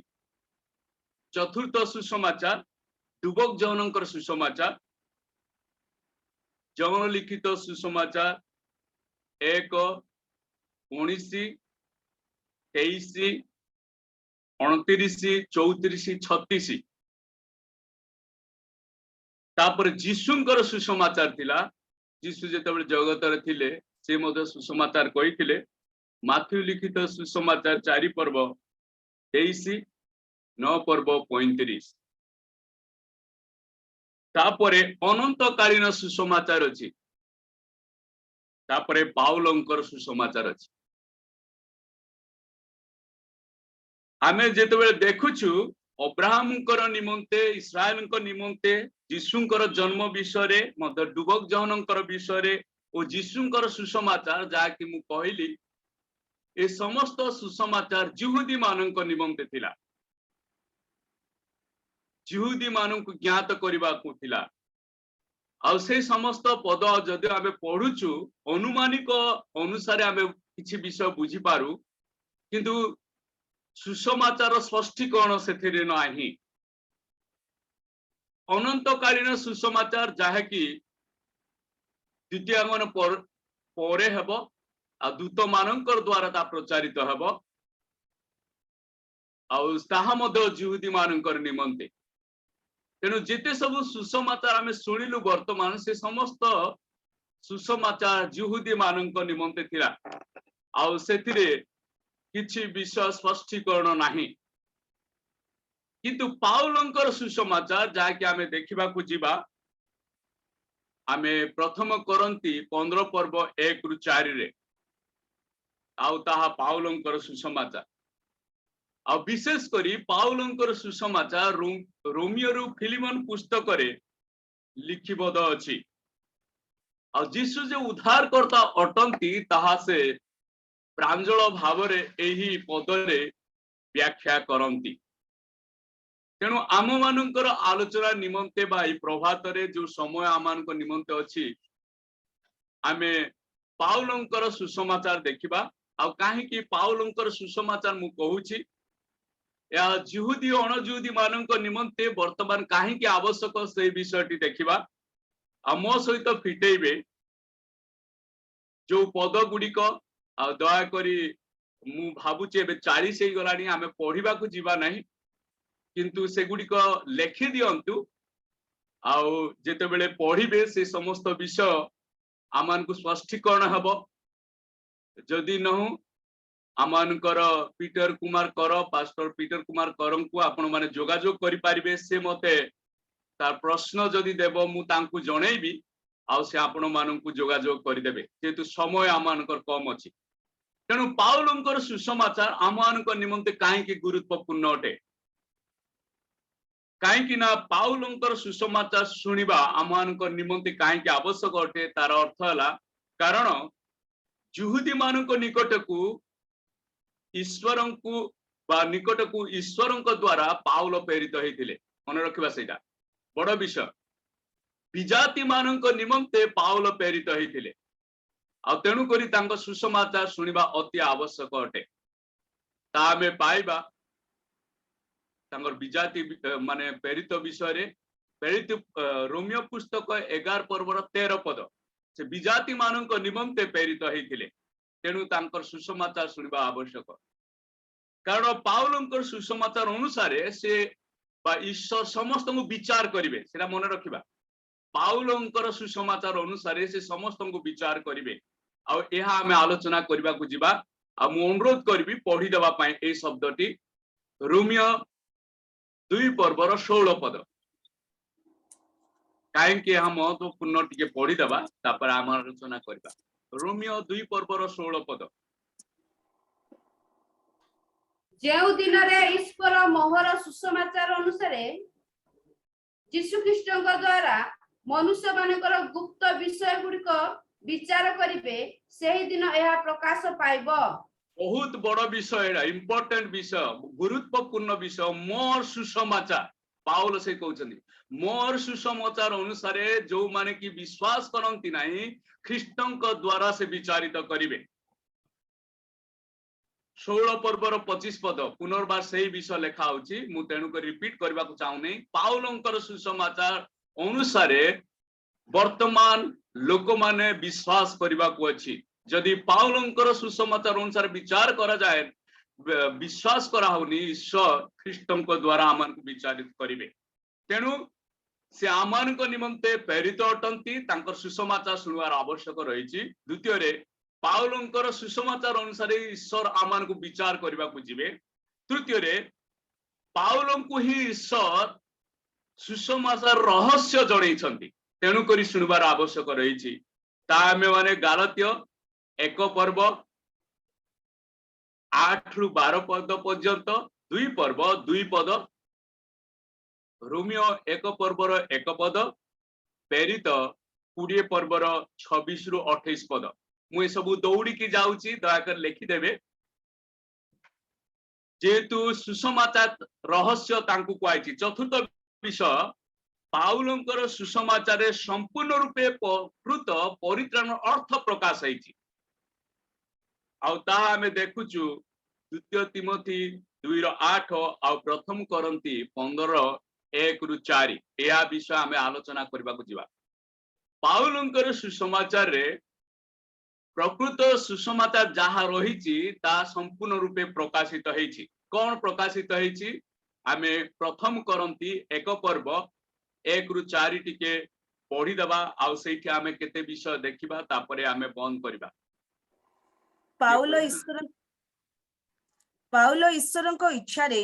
चतुर्थ सुसमाचार दुबक जौनकर सुसमाचार जौन लिखित सुसमाचार 1 19 23 29 34 36 तापर जीशुंकर सुसमाचार थिला जीशु जेतेबेले जगत रे थिले से मध्य सुसमाचार कहिथिले माथ्यू लिखित सुसमाचार 4 पर्व 23 9 पर्व 35 तापरे अनंतकालीन सुसमाचार अछि तापरे पाउलंकर सुसमाचार अछि आमे जेतेबेले देखुछु अब्राहमकर निमंते इस्राएलकर निमंते जीशुंकर जन्म विषय रे मध्य डुबक जौनकर विषय रे ओ जीशुंकर सुसमाचार जा कि मु कहली ए समस्त सुसमाचार जिहुदी मानक निमंते थिला जिहुदी मानक ज्ञात करबा को थिला आ से समस्त पद जदि आमे पढुछु अनुमानिक अनुसार आमे किछि विषय बुझी पारू किंतु सुसमाचार स्पष्टीकरण सेथिरे नाही अनंतकालीन सुसमाचार जहा कि द्वितीयांगन परे हेबो आ दूत मानकर द्वारा ता प्रचारित हेबो आ ताहा मध्य जिहुदी मानकर निमंते तेणु जेते सब सुसमाचार आमे सुनिलु वर्तमान से समस्त सुसमाचार जिहुदी मानक निमंते थिला आ सेथिरे किछि विषय स्पष्टीकरण नाही किंतु पाउलंकर सुसमाचार जा कि आमे देखिबा को जीवा आमे प्रथम करंती 15 पर्व 1 रु 4 रे आउ ताहा पाउलंकर सुसमाचार आ विशेष करी पाउलंकर सुसमाचार रोमियो रु फिलिमन पुस्तक रे लिखिबद अछि आ जीशु जे उद्धारकर्ता अटंती ताहा से प्रांजल भावरे एही पदरे व्याख्या करंती तेणु आम मानकर आलोचना निमंते बाई प्रभात रे जो समय आमानक निमंते अछि आमे पाउलंकर सुसमाचार देखिबा आ काहे कि पाउलंकर सुसमाचार मु कहूची या जिहुदी अणजिहुदी मानक निमंते वर्तमान काहे कि आवश्यक से विषयटी देखिबा आ मो सहित फिटेइबे जो पद गुडिक आ दया करी मु भाबुचे बे 40 हे गलानी आमे पढिबा को जीवा नाही किंतु से गुडिक लेखि दियंतु आ जेते बेले पढिबे से समस्त विषय आमान को स्पष्टीकरण हबो जदि नहु आमानकर पीटर कुमार कर पास्टर पीटर कुमार करन को आपण माने जोगाजोग करि पारिबे से मते तार प्रश्न जदि देव मु तांकु जणैबी आ से आपण माननकु जोगाजोग करि देबे जेतु समय आमानकर कम अछि तेणु पाउलंकर सुसमाचार आमानकर निमंते काहेकि गुरुत्वपूर्ण अटे काहेकि ना पाउलंकर सुसमाचार सुनिबा आमानकर निमंते काहेकि आवश्यक अटे तार अर्थ हला कारण जुहुदी मानक निकटकू ईश्वरंकु बा निकटकू ईश्वरंक द्वारा पाउल प्रेरित होइतिले मन रखिबा सेटा बड़ विषय विजाति मानक निमंते पाउल प्रेरित होइतिले आ तेणु करी तांको सुसमाचार सुनिबा अति आवश्यक अटे ता हमें पाइबा तांकर विजाति माने प्रेरित विषय रे प्रेरित रोमियो पुस्तक 11 पर्वर 13 पद से विजाति मानक निमंते प्रेरित होइतिले तेणु तांकर सुसमाचार सुनिबा आवश्यक कारण पाउलंकर सुसमाचार अनुसार से ईश्वर समस्त को विचार करिवे सेटा मन रखिबा पाउलंकर सुसमाचार अनुसार से समस्त को विचार करिवे आ एहा हमें आलोचना करबा को जिबा आ मु अनुरोध करबी पढ़ी देबा पई ए शब्दटी रोमियो 2 पर्वर 16 पद काहेकि हम महत्वपूर्ण टिके पढ़ी देबा तापर हम आलोचना करबा रोमियो 2 पर्वर 16 पद जेउ दिन रे ईश्वर मोहर सुसमाचार अनुसार यीशु ख्रीष्टଙ୍କ द्वारा मनुष्य मानकर गुप्त विषय गुड़िक विचार करिवे सेही दिन यह प्रकाश पाइब बहुत बड़ विषय इंपोर्टेंट विषय गुरुत्वपूर्ण विषय मोर सुसमाचार पाउल से कहउछन्ती मोर सुसमाचार अनुसार जो माने कि विश्वास करंती नाही ख्रीष्टଙ୍କ द्वारा से विचारित करिवे 16 पर्वर 25 पद पुनर्बार सही विषय लेखा होची मु तेणु को रिपीट करबा को चाहूनी पाउलंकर सुसमाचार अनुसार वर्तमान लोक माने विश्वास करबा को अछि जदि पाउलंकर सुसमाचार अनुसार विचार करा जाए विश्वास करा होनी ईश्वर ख्रीष्टଙ୍କ द्वारा आमान को विचारित करिवे तेणु से आमान को निमंते प्रेरित अटंती तांकर सुसमाचार सुनवार आवश्यक रहिछि द्वितीय रे पाउलंकर सुसमाचार अनुसार ईश्वर आमान को विचार करबा को जिवे तृतीय रे पाउलं को ही ईश्वर सुसमाचार रहस्य जणैछन्ती तेणु करी सुनबार आवश्यक रहिछि ता हमें माने गालात्य 1 पर्व 8 रु 12 पद पर्यंत 2 पर्व 2 पद रोमियो 1 पर्वर 1 पद प्रेरित 20 पर्वर 26 रु 28 पद मुझे सब दौड़ी की जाऊची दयाकर लिखिदेवे जेतु सुसमाचार रहस्य तांकु कहैछि चतुर्थ विषय पाउलंकर सुसमाचार संपूर्ण रूपे प्रकृत परित्राण अर्थ प्रकाश होइछि आउ ता हमें देखुछु द्वितीय तिमोथी 2:8 आउ प्रथम करंती 15:1 रु 4 एहा विषय हमें आलोचना करबा को जिबा पाउलंकर सुसमाचार रे प्रकृत सुसमाचार जहा रही ता संपूर्ण रूपे प्रकाशित होइछि कोन प्रकाशित होइछि आमे प्रथम करंती 1 पर्व 1 रु 4 टिके पढ़ी दबा आउ सेठी आमे केते विषय देखिबा तापरे आमे बंद करबा पाउलो ईश्वरଙ୍କ इच्छारे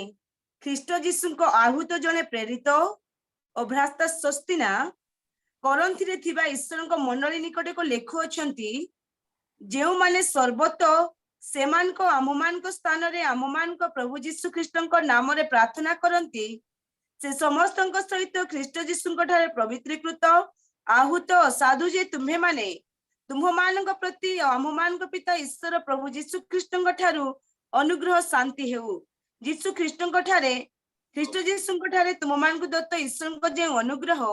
ख्रीष्ट जीशुଙ୍କ आहूत जने प्रेरित ओ भ्राता सस्तिना करंथीरे थिबा ईश्वरଙ୍କ मंडली निकटे को लेखु अछंती जेउ माने सर्वत सेमान को आममान को स्थान रे आममान को प्रभु जीशु ख्रीष्टଙ୍କ नाम रे प्रार्थना करंती से समस्तଙ୍କ सहित ख्रीष्ट जीशुଙ୍କ ठारे पवित्रीकृत आहूत साधु जे तुम्हे माने तुम मानक प्रति आममान को पिता ईश्वर प्रभु जीशु ख्रीष्टଙ୍କ ठारू अनुग्रह शांति हेउ जीशु ख्रीष्टଙ୍କ ठारे ख्रीष्ट जीशुଙ୍କ ठारे तुम मान को दत्त ईश्वरଙ୍କ जे अनुग्रह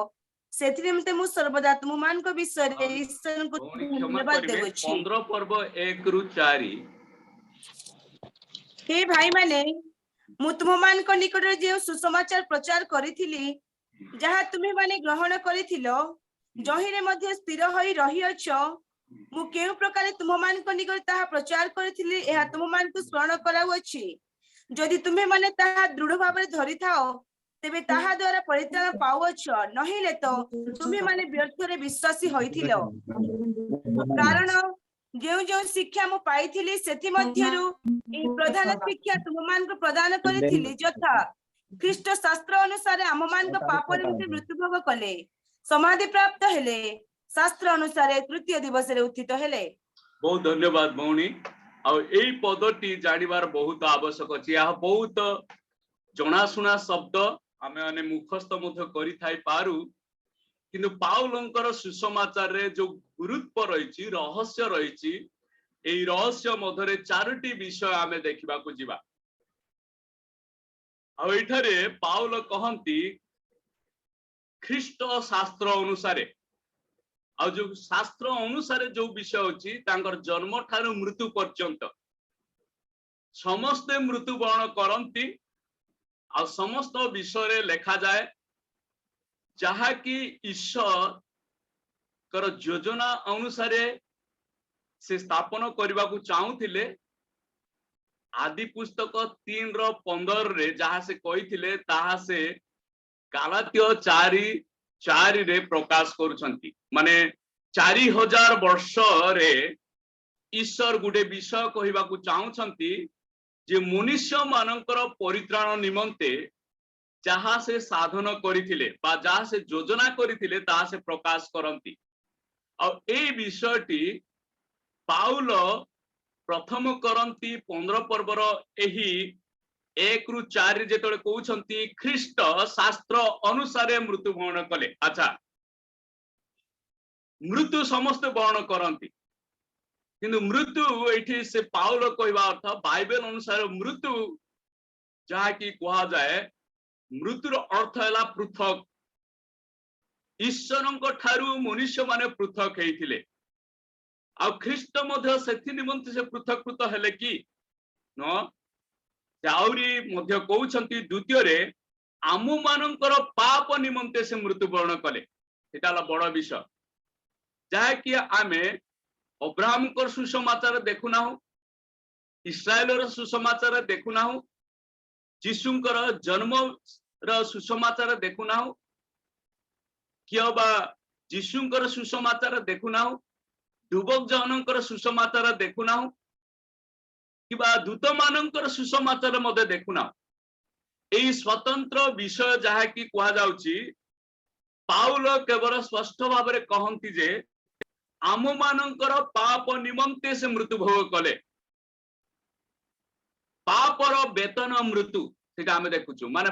सेथि मते मु सर्वदा तुम मान को विषय रे ईश्वर को धन्यवाद देउ छी 15 पर्व 1 रु 4 हे भाई माने मु तुम मान को निकट रे जे सुसमाचार प्रचार करिथिली जहा तुम्ही माने ग्रहण करिथिलो जहिरे मध्ये स्थिर होई रही अछो मु केउ प्रकार तुम मान को निकट ताहा प्रचार करिथिली एहा तुम मान को स्मरण कराउ अछि जदि तुम्ही माने ताहा दृढ़ भाव रे धरि थाओ तेबे ताहा द्वारा परित्राण पाउछ नहिले तो तुम्ही माने व्यर्थ रे विश्वासी होइथिलो कारण जो जो शिक्षा मु पाइथिली सेथि मध्यरु एही प्रधान शिक्षा तुममान को प्रदान करिथिली यथा ख्रीष्ट शास्त्र अनुसार आममान को पाप निमित्त मृत्यु भोग कले समाधि प्राप्त हेले शास्त्र अनुसार तृतीय दिवस रे उत्थित हेले। बहुत धन्यवाद भौणी। और यही पदटी जानिबार बहुत आवश्यक अछि। यह बहुत जनाशुना शब्द आमे माने मुखस्थ मध्य करि थाई पारु, किंतु पाउलंकर सुसमाचार रे जो गुरुत्व रहिछि रहस्य रहिछि एई रहस्य मधरे चारोटी विषय आमे देखिबा को जिबा। आ एठारे पाउल कहंती ख्रीष्ट शास्त्र अनुसार आ जो शास्त्र अनुसार जो विषय अछि तांकर जन्म ठारू मृत्यु पर्यंत समस्त मृत्युवरण करंती आ समस्त विषय रे लेखा जाए जहा कि ईश्वर कर योजना अनुसार से स्थापन करने को चाहूले। आदि पुस्तक 3:15 रे जहाँ से कही ताहा से गालातिय 4:4 रे प्रकाश करुछंती। माने 4000 वर्ष रे ईश्वर गुटे विषय कहवा को चाहूछंती जे मनुष्य मानकर परित्राण निमंते जहाँ से साधन करिथिले बा जहाँ से योजना करिथिले ताहा से प्रकाश करंती। और ए विषयटी पाउल प्रथम करंती 15 पर्वर एही 1 ରୁ 4 जेतले कहउछंती ख्रीष्ट शास्त्र अनुसार मृत्यु वर्ण कले। अच्छा, मृत्यु समस्त वर्ण करंती, किंतु मृत्यु एठी से पाउल कहवा अर्थ बाइबल अनुसार मृत्यु जहाँ की कहा जाए मृत्युर अर्थ है पृथक। ईश्वर ठारू मनुष्य माने पृथक हेइथिले आ ख्रीष्ट मध्य सेथि निमंते से पृथकृत हेले कि न आउरी मध्य कहउछंती द्वितीय रे आमु मानकर पाप निमंते से मृत्युवरण कले। एटा बड़ विषय जहाँ कि आमे अब्राहम को सुसमाचार देखुना हो, इस्राएल सुसमाचार देखुना हो, जीशुंकर जन्म र सुसमाचार देखुना हो, किया बा जीशुंकर सुसमाचार देखुना हो, युवक जनकर सुसमाचार देखुना हो, किबा दूत मानकर सुसमाचार मध्य देखुना हो। एई स्वतंत्र विषय जहाँ कि कहा जाउची पाउल केवल स्पष्ट भाव में कहंती जे आम मानकर पाप निमंते से मृत्यु भोग कले। पापर वेतन मृत्यु सेटा आमे देखुछु। माने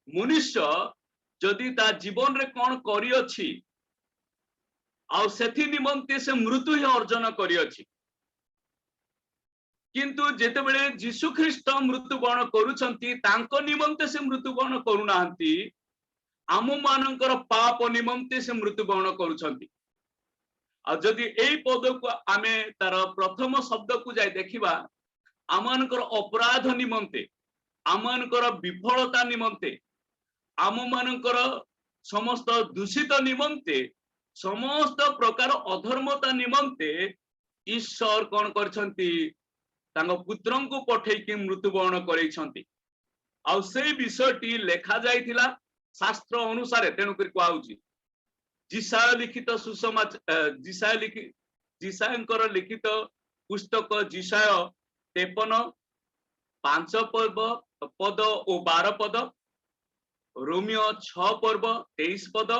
मनुष्य जदि ता जीवन रे कोन करी अछि आ सेथि निमंते से मृत्यु ही अर्जन करी अछि, किंतु जेतेबेले यीशु ख्रीष्ट मृत्युवरण करूछंती तांको निमंते से मृत्युवरण करूनाहंती, आम मानकर पाप निमंते से मृत्युवरण करूछंती। आ जदि एई पद को आमे तार प्रथम शब्द को जाय देखिबा आमानकर अपराध निमंते, आमानकर विफलता निमंते, आम मानकर समस्त दूषित निमंते, समस्त प्रकार अधर्मता निमंते ईश्वर कौन करछंती तांको पुत्रन को पठेई कि मृत्युवरण करैछंती। आ सेई विषयटी लेखा जायथिला शास्त्र अनुसार। तेणु कर कहउची जिसाय लिखित सुसमाचार जिसायंकर लिखित पुस्तक जिसाय 53 5 पद और 12 पद, रोमियो 6 पर्व 23 पद,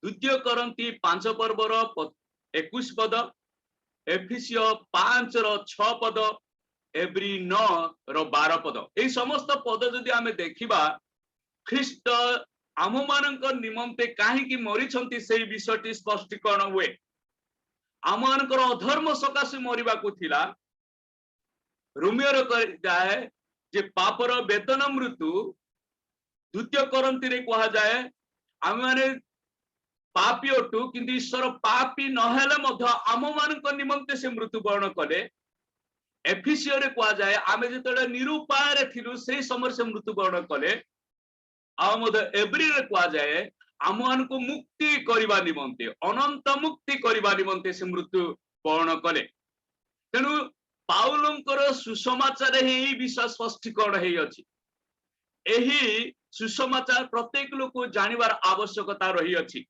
द्वितीय करंती 5 पर्वर 21 पद, एफिसियो 5 ର 6 पद, एब्री 9 ର 12 पद। ए समस्त पद जदि आमे देखिबा ख्रीष्ट आम मानक निमंते काहेकि मरिछंती सेई विषयटी स्पष्टीकरण हुए। आम मानकर अधर्म सकाशे मरिबा को थिला। रोमियो रे जाए जे पापर वेतन मृत्यु, द्वितीय करंती रे कहा जाए आम माने पापी अटु किंतु ईश्वर पापी नहेले मध्य आम मानक निमंते से मृत्युवरण कले। एफिसियो रे कहा जाए आमे जेतले निरुपाय रे थिलु सेई समय से मृत्युवरण कले। एब्री रे कहा जाए आम मानक मुक्ति करबा निमंते, अनंत मुक्ति करबा निमंते से मृत्यु वर्ण कले। तेणु पाउलंकर सुसमाचार ही विषय स्पष्टीकरण हेई अछि। एही सुसमाचार प्रत्येक लोक जानिबार आवश्यकता रही अछि।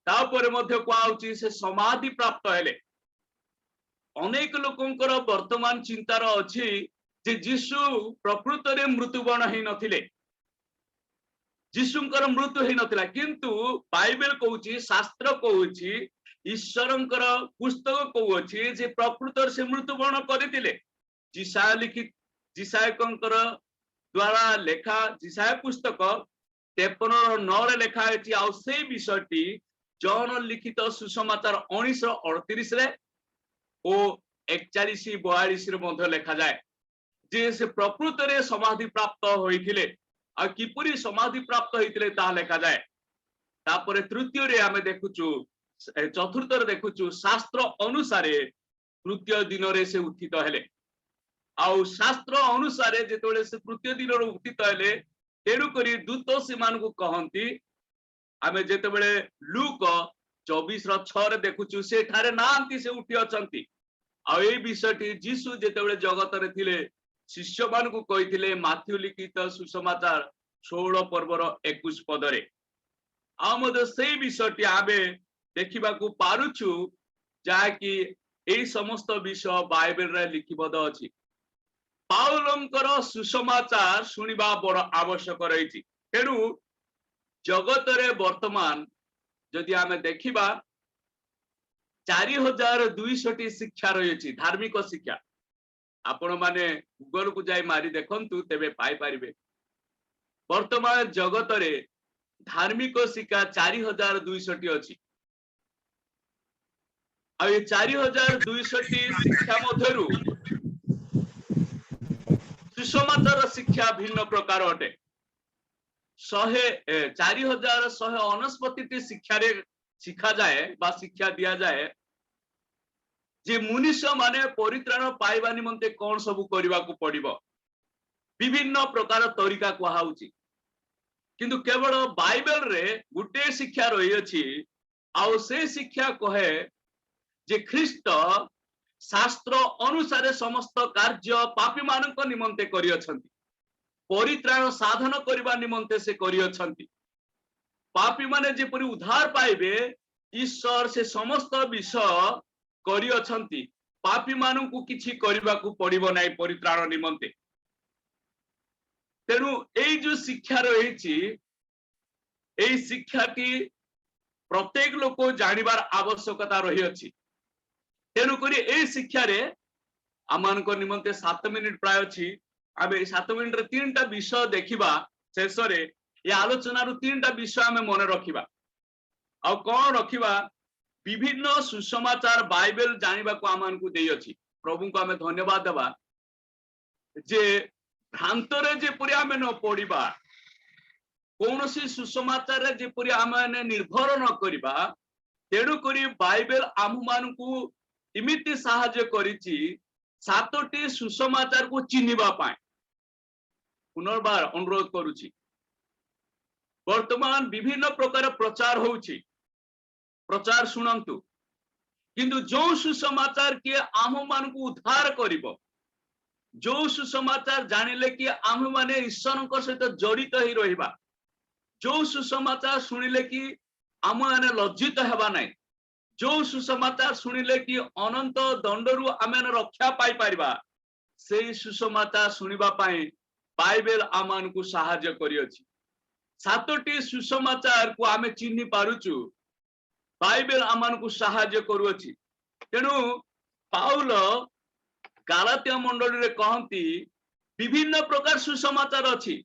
तापर मध्य कहाउची से समाधि प्राप्त हेले। अनेक लोकंकर वर्तमान चिंतार अछि जे जीशु प्रकृत रे मृत्युवरण हेई नथिले जीशुंकर मृत्यु हेई नथिला किंतु बाइबल कहूची शास्त्र कहूची ईश्वरंकर पुस्तक कहूची जे प्रकृत से मृत्युवरण करथिले जिसाय लिखित जिसायकंकर द्वारा लेखा जिसाय पुस्तक 53:9 रे लेखा अछि आ से विषयटी जॉन लिखित सुसमाचार 19:38 रे ओ 41-42 रे मध्य लेखा जाए जे से प्रकृत रे समाधि प्राप्त होइथिले आ किपरि समाधि प्राप्त होइथिले ता लेखा जाए तापर तृतीय रे हमें देखुचु चतुर्थ रे देखुचु शास्त्र अनुसार तृतीय दिन रे से उत्थित हेले आउ शास्त्र अनुसार जेतोले से तृतीय दिन रे उत्थित हेले तेणु करी दूत सेमान को कहंती आमे जेतेबेले लूक 24:6 रे देखुचु से ठारे नांती से उठी अछंती आ ए विषयटी जीसु जेतेबेले जगत रे थिले शिष्य मान को कहिथिले माथ्यू लिखित सुसमाचार 16 पर्वर 21 पदरे आ मद से विषयटी आबे देखिबा को पारुछु जाकी एई समस्त विषय बाइबल रे लिखिबद अछि पाउलंकर सुसमाचार सुनिबा बड़ आवश्यक रहिछि तेणु जगत रे वर्तमान जदि आमे देखिबा 4200 शिक्षा रही धार्मिक शिक्षा आपण माने गूगल को जाई मारी देखंतु तेबे पाई परिबे वर्तमान जगत रे धार्मिक शिक्षा 4200 अछि आ ये 4200 शिक्षा मध्यरु सुसमाचार शिक्षा भिन्न प्रकार अटे 4169 शिक्षा रे शिखा जाए बा शिक्षा दिया जाए जे मनुष्य माने परित्राण पाइबा निमंते कोन सब करबा को पड़िबो विभिन्न प्रकार तरीका कहाउची किंतु केवल बाइबल रे गुटे शिक्षा रही अछि आ से शिक्षा कहे जे ख्रीष्ट शास्त्र अनुसार समस्त कार्य पापी मानक निमंते करि अछंती परित्राण साधन करबा निमंते से करि अछंती पापी माने जेपरि उद्धार पाइबे ईश्वर से समस्त विषय करि अछंती पापी मानकु किछि करबा को पड़िबो नै परित्राण निमंते तेनु एई जो शिक्षा रहिछि एई शिक्षाटी प्रत्येक लोक जानिबार आवश्यकता रही अछि तेनु करी एई शिक्षा रे आमानक निमंते 7 मिनिट प्राय अछि आबे 7 मिनिट रे तीनटा विषय देखिबा शेष रे ए आलोचना रु तीनटा विषय हमें मन रखिबा आ कोन रखिबा विभिन्न सुसमाचार बाइबल जानिबा को आमान को देई अछि प्रभु को हमें धन्यवाद देबा जे भ्रांतरे जे पुरी हमें न पड़िबा कोनोसी सुसमाचार रे जे पुरी हमें निर्भर न करिबा तेणु करी बाइबल आम मान को इमिति साहाय्य करिछि 7टी सुसमाचार को चिन्हिबा पाए पुनर्बार अनुरोध करूछि वर्तमान विभिन्न प्रकार प्रचार होउछि प्रचार सुनंतु किंतु जो सुसमाचार के आम मान को उद्धार करिबो जो सुसमाचार जानिले कि आम माने ईश्वर सहित जड़ित ही रहिबा जो सुसमाचार सुनिले कि आम माने लज्जित हेबा नै जो सुसमाचार सुनिले कि अनंत दंडरु आमे रक्षा पाई परिबा से सुसमाचार सुनिबा पाए बाइबल आमान को सहाय्य करियछि 7टी सुसमाचार को आमे चिन्हि पारुछु बाइबल आमान को सहाय्य करूछि तेणु पाउल गालातिया मंडली रे कहंती विभिन्न प्रकार सुसमाचार अछि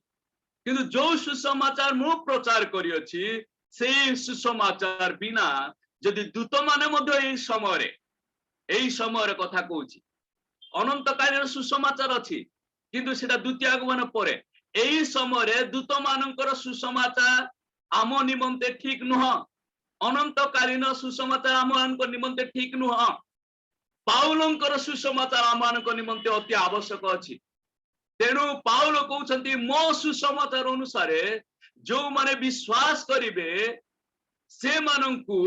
किंतु जो सुसमाचार मु प्रचार करियछि से सुसमाचार बिना यदि दूत माने मध्य एई समय कथा कहूछि अनंत कालीन सुसमाचार अछि किंतु सेटा द्वितीय आगमन परे एई समय रे दूत मानकर सुसमाचार आम निमंते ठीक नुह अनंत कालीन सुसमाचार आम निमंते ठीक नुह पाउलंकर सुसमाचार आम निमंते अति आवश्यक अछि तेणु पाउल कहउछंती मो सुसमाचार अनुसार जो माने विश्वास करिवे से मानंकु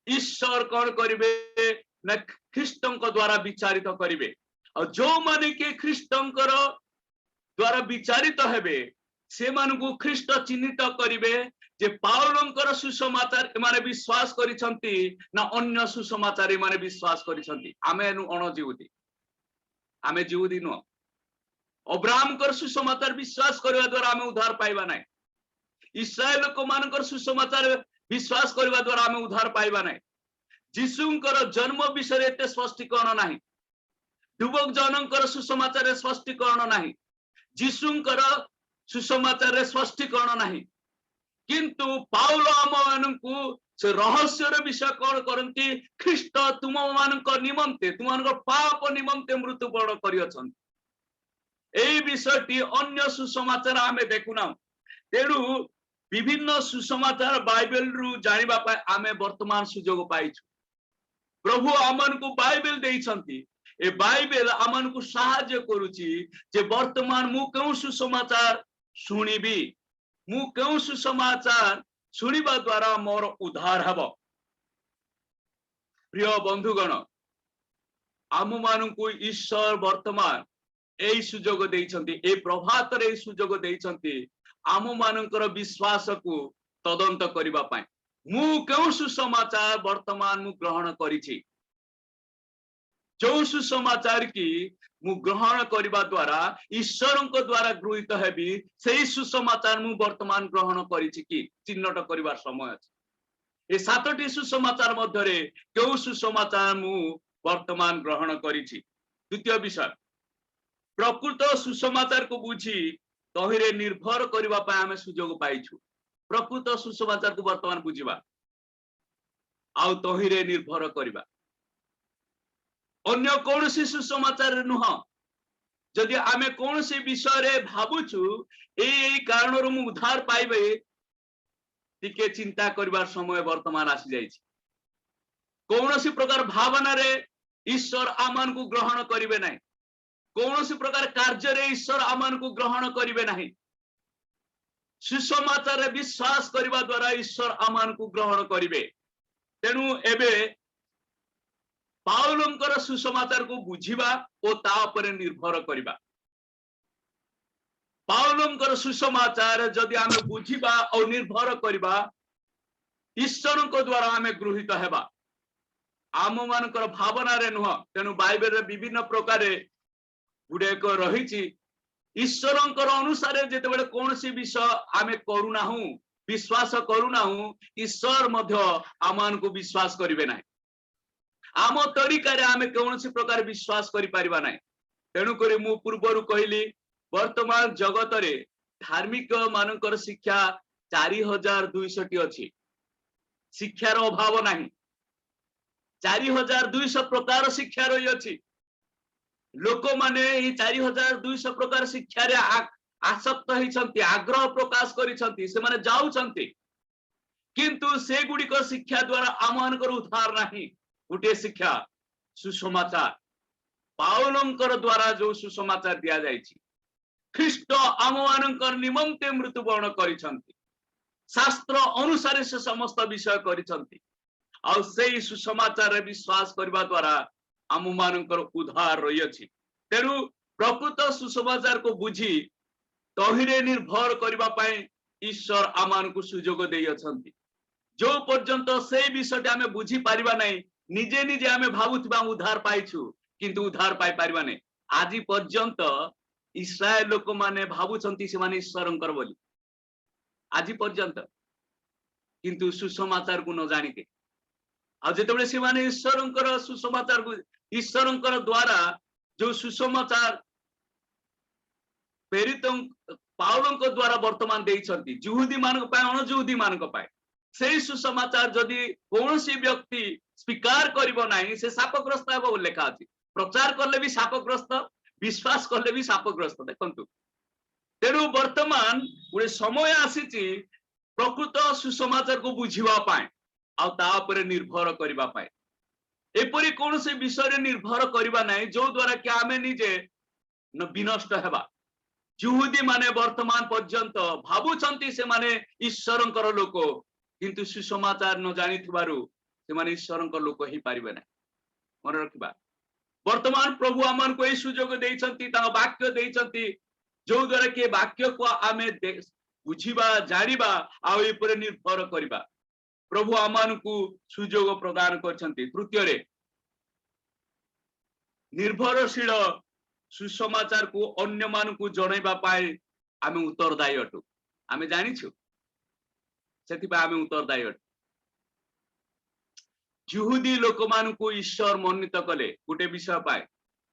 ईश्वर कौन करिवे ना ख्रीष्टंक द्वारा विचारित करिवे और जो माने के ख्रीष्टंकर द्वारा विचारित हेबे से मानकु ख्रीष्ट चिन्हित करिवे जे पाउलंकर सुसमाचार एमाने विश्वास करिसंती ना अन्य सुसमाचार एमाने विश्वास करिसंती आमे अण जिहुदी आमे जिहुदी नो अब्राहमकर सुसमाचार विश्वास करबा द्वारा आमे उद्धार पाइबा नै इस्राएल लोक मानकर सुसमाचार विश्वास करबा द्वारा आमे उद्धार पाइबा नै जीशुंकर जन्म विषय एते स्पष्टीकरण नाही युवक जनकर सुसमाचार स्पष्टीकरण नाही जीशुंकर सुसमाचार स्पष्टीकरण नाही किंतु पाउल आमମାନଙ୍କୁ से रहस्यर विषय कौन करती ख्रीष्ट तुम मानक निमंते तुम पाप निमंते मृत्युवरण करियछन एई विषयटी अन्य सुसमाचार आमे देखुना तेणु विभिन्न सुसमाचार बाइबल रु जानिबा पाए आमे वर्तमान सुजोग पाइछु प्रभु आमनको बाइबल देइछंती ए बाइबल आमनको सहाय्य करूची जे वर्तमान मु केउ सुसमाचार सुनिबी मु केउ सुसमाचार सुनिबा द्वारा मोर उद्धार हब प्रिय बंधुगण आम मानकु ईश्वर वर्तमान एई सुजोग देइछंती ए प्रभात रे सुजोग देइछंती आम मानकर विश्वास को तदंत करिबा पाए मु केउ सुसमाचार वर्तमान मु ग्रहण करिछि जो सुसमाचार की मु ग्रहण करिबा द्वारा ईश्वरଙ୍କ द्वारा गृहीत हेबी सेही सुसमाचार मु वर्तमान ग्रहण करिछि कि चिन्हट करिबार समय अछि ए सातटी सुसमाचार मध्य रे केउ सुसमाचार मु वर्तमान ग्रहण करिछि द्वितीय विषय प्रकृत सुसमाचार को बुझी तहिरे निर्भर करिबा पाए आमे सुजोग पाइछु प्रकृत सुसमाचार को वर्तमान बुझिबा आउ तहिरे निर्भर करिबा अन्य कौनसी सुसमाचार नुह जदि आमे कौनसी विषय रे भाबुछु एई कारण मु उद्धार पाइबे टिके चिंता करिबार समय वर्तमान आसी जाइछि कौनसी प्रकार भावना रे ईश्वर आमान को ग्रहण करिवे नाही कौनसी प्रकार कार्य रे ईश्वर आमान को ग्रहण करिवे नाही सुसमाचार रे विश्वास करिबा द्वारा ईश्वर आमान को ग्रहण करिवे तेनु एबे पाउलंकर सुसमाचार को बुझिबा ओ ता उपरे निर्भर करिबा पाउलंकर सुसमाचार जदि आमे बुझिबा और निर्भर करिबा ईश्वरଙ୍କ द्वारा आमे गृहीत हेबा आम मानकर भावना रे नुह तेनु बाइबल रे विभिन्न प्रकार गुडे को रहिछि ईश्वरଙ୍କର अनुसार जेतेबेले कोनसी विषय आमे करूना हूं विश्वास करूना हूं ईश्वर मध्य आमान को विश्वास करिवे नाही आम तरीका रे आमे कौनसी प्रकार विश्वास करि परिबा नाही तेनु करी मु पूर्वरु कहली वर्तमान जगत रे धार्मिक मानकर शिक्षा 4200 टी अछि शिक्षार अभाव नाही 4200 प्रकार शिक्षा रही अछि लोक माने ई 4200 प्रकार शिक्षा रे आसक्त हिछंती आग्रह प्रकाश करिसंती से माने जाउछंती किंतु से गुडी को शिक्षा द्वारा आमानकर उद्धार नाही गोटे शिक्षा सुसमाचार पाउलंकर द्वारा जो सुसमाचार दिया जाइछि ख्रीष्ट आममानकर निमंते मृत्युवरण करिसंती शास्त्र अनुसार से समस्त विषय करिसंती आ सेही सुसमाचार रे विश्वास करबा द्वारा आममानकर उद्धार रही अछि तेनु प्रकृत सुसमाचार को बुझी तहिरे निर्भर करबा पाए ईश्वर आमान को सुजोग देई अछंती जो पर्यंत से विषय आमे बुझी पारिबा नै निजे निजे आमे भाबुथिबा उद्धार पाइछु किंतु उद्धार पाइ पारिबा नै आजि पर्यंत इस्राएल लोक माने भाबुछंती से माने ईश्वरंकर बोली आजि पर्यंत किंतु सुसमाचार को न जानिके आ जेतेबेले से माने ईश्वरंकर सुसमाचार को ईश्वरंकर द्वारा जो सुसमाचार प्रेरित पाउलंक द्वारा वर्तमान देइछंती यहूदी मानक पाए अण यहूदी मानक पाए सेही सुसमाचार जदि कौनसी व्यक्ति स्वीकार करिबो नाही से शापग्रस्त हेबो लेखा अछि प्रचार करले भी शापग्रस्त विश्वास करले भी शापग्रस्त देखंतु तेनु वर्तमान गुडे समय आसीची प्रकृत सुसमाचार को बुझिबा पाए आ ता उपरे निर्भर करिबा पाए एपरि कौनसी विषय रे निर्भर करिबा नाही जो द्वारा कि आमे निजे न विनष्ट हेबा यहूदी माने वर्तमान पर्यंत भाबुछंती से माने ईश्वरंकर लोक किंतु सुसमाचार न जानिथिबारु से माने ईश्वरंकर लोक ही पारिबे ना मन रखिबा वर्तमान प्रभु आमान को ए सुजोग देइछंती ता वाक्य देइछंती जो द्वारा के वाक्य को आमे बुझिबा जानिबा आउ एपरे निर्भर करिबा प्रभु आमानकु सुजोग प्रदान करछन्ति। तृतीय रे निर्भरशील सुसमाचार को अन्य मानकु जणाइबा पाए आमे उत्तरदायी अटु। आमे जानिछु सेतिबा आमे उत्तरदायी अटु। यहूदी लोक मानकु ईश्वर मन्नित कले गोटे विषय पाए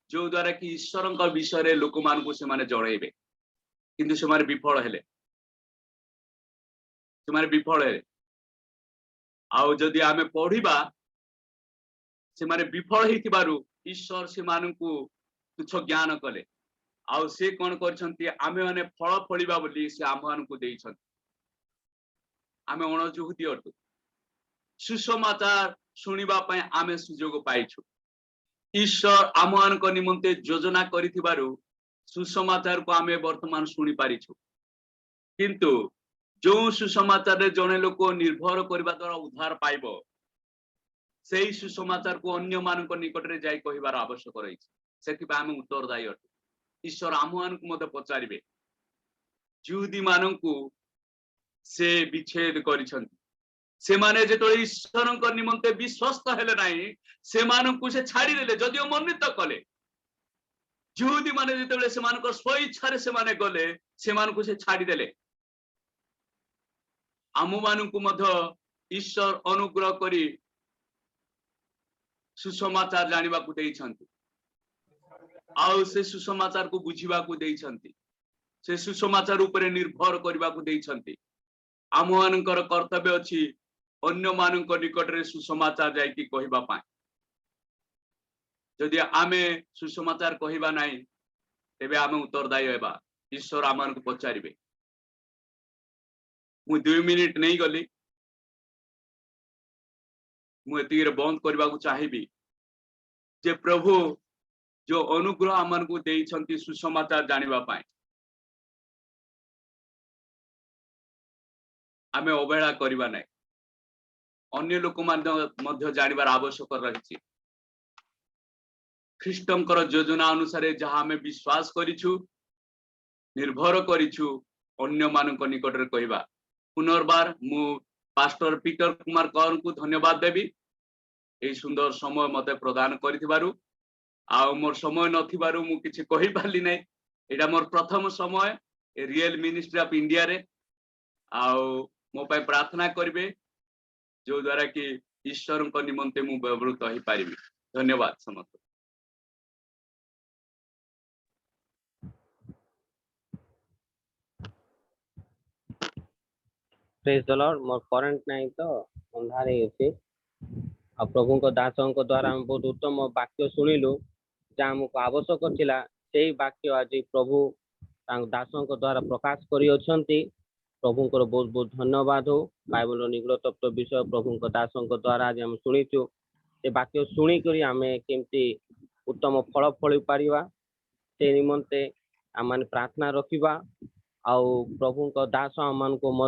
जो द्वारा कि ईश्वरଙ୍କ विषय लोक मानकु से माने जणाइबे किंतु से माने विफल हेले आउ जदि आमे पढ़िबा से माने विफल हेतिबारु ईश्वर से मानकु तुच्छ ज्ञान कले आउ से कोन करछन्ति आमे माने फल फलिबा बोली से आम मानकु देइछन्ति। आमे अणजुहुदी अटु सुसमाचार सुनिबा पय आमे सुजोग पाइछु। ईश्वर आम मानक निमंते योजना करिथिबारु सुसमाचार को आमे वर्तमान सुनि पारिछु किंतु जो सुसमाचार रे जने लोक निर्भर करबा द्वारा उद्धार पाइबो सेही सुसमाचार को अन्य मानक निकट रे जाई कहिबार आवश्यक रहिछि। सेतिबा आमे उत्तरदायी अटु। ईश्वर आम मानकु मते पचारिबे यहूदी मानकु से विच्छेद करिसन्ति से माने जेतो ईश्वरଙ୍କ निमंते विश्वस्त हेले नाही से मानकु से छाडी देले जदियो मन्नित कले। यहूदी माने जेतेबेले से मानक स्वेच्छा रे से माने गले से मानकु से छाडी देले। आमु मानकु मध्य ईश्वर अनुग्रह करी सुसमाचार जानिबा को देइछन्ति आउ से सुसमाचार को बुझिबा को देइछन्ति से सुसमाचार ऊपर निर्भर करबा को देइछन्ति। आम मानकर कर्तव्य अछि अन्य मानक निकट रे सुसमाचार जाई कि कहिबा पाए। जदि आमे सुसमाचार कहिबा नाही तेबे आमे उत्तरदायी हेबा। ईश्वर आमानकु पचारिबे। मु 2 मिनिट नहीं गली मु एतिरे बंद करबा को चाहिबी जे प्रभु जो अनुग्रह आमानकु देइछन्ति सुसमाचार जानिबा पाए आमे अवहेला करिबा नाही। अन्य लोक मध्य जानिबार आवश्यक रहिछि। ख्रीष्टंकर योजना अनुसार जहाँ आमे विश्वास करिछु निर्भर करिछु अन्य मानक निकट रे कहिबा। पुनर्बार मु पास्टर पीटर कुमार कौर को धन्यवाद देवी ए सुंदर समय मते प्रदान करिथिबारु आ मोर समय नथिबारु मु किछि कहि पाली नै। एटा मोर प्रथम समय रियल मिनिस्ट्री ऑफ इंडिया रे आ मो पय प्रार्थना करिवे जो द्वारा कि ईश्वर को निमंते मु व्यवहृत होई पारिबी। धन्यवाद समस्त। Praise the Lord. More current नहीं तो अंधारे अछि आ प्रभु को दासों को द्वारा हम बहुत उत्तम वाक्य सुनिलु जहाँ हमको आवश्यक थिला सेही वाक्य आज प्रभु दासों को द्वारा प्रकाश करी अछंती। प्रभु को बहुत बहुत धन्यवाद हो। बाइबल निगल तत्व विषय प्रभु को दासों को द्वारा आज हम सुनिचु से वाक्य सुनी करी हमें केमती उत्तम फल फली पारिबा से निमंते आम प्रार्थना रखिबा। आउ प्रभु को दास आम को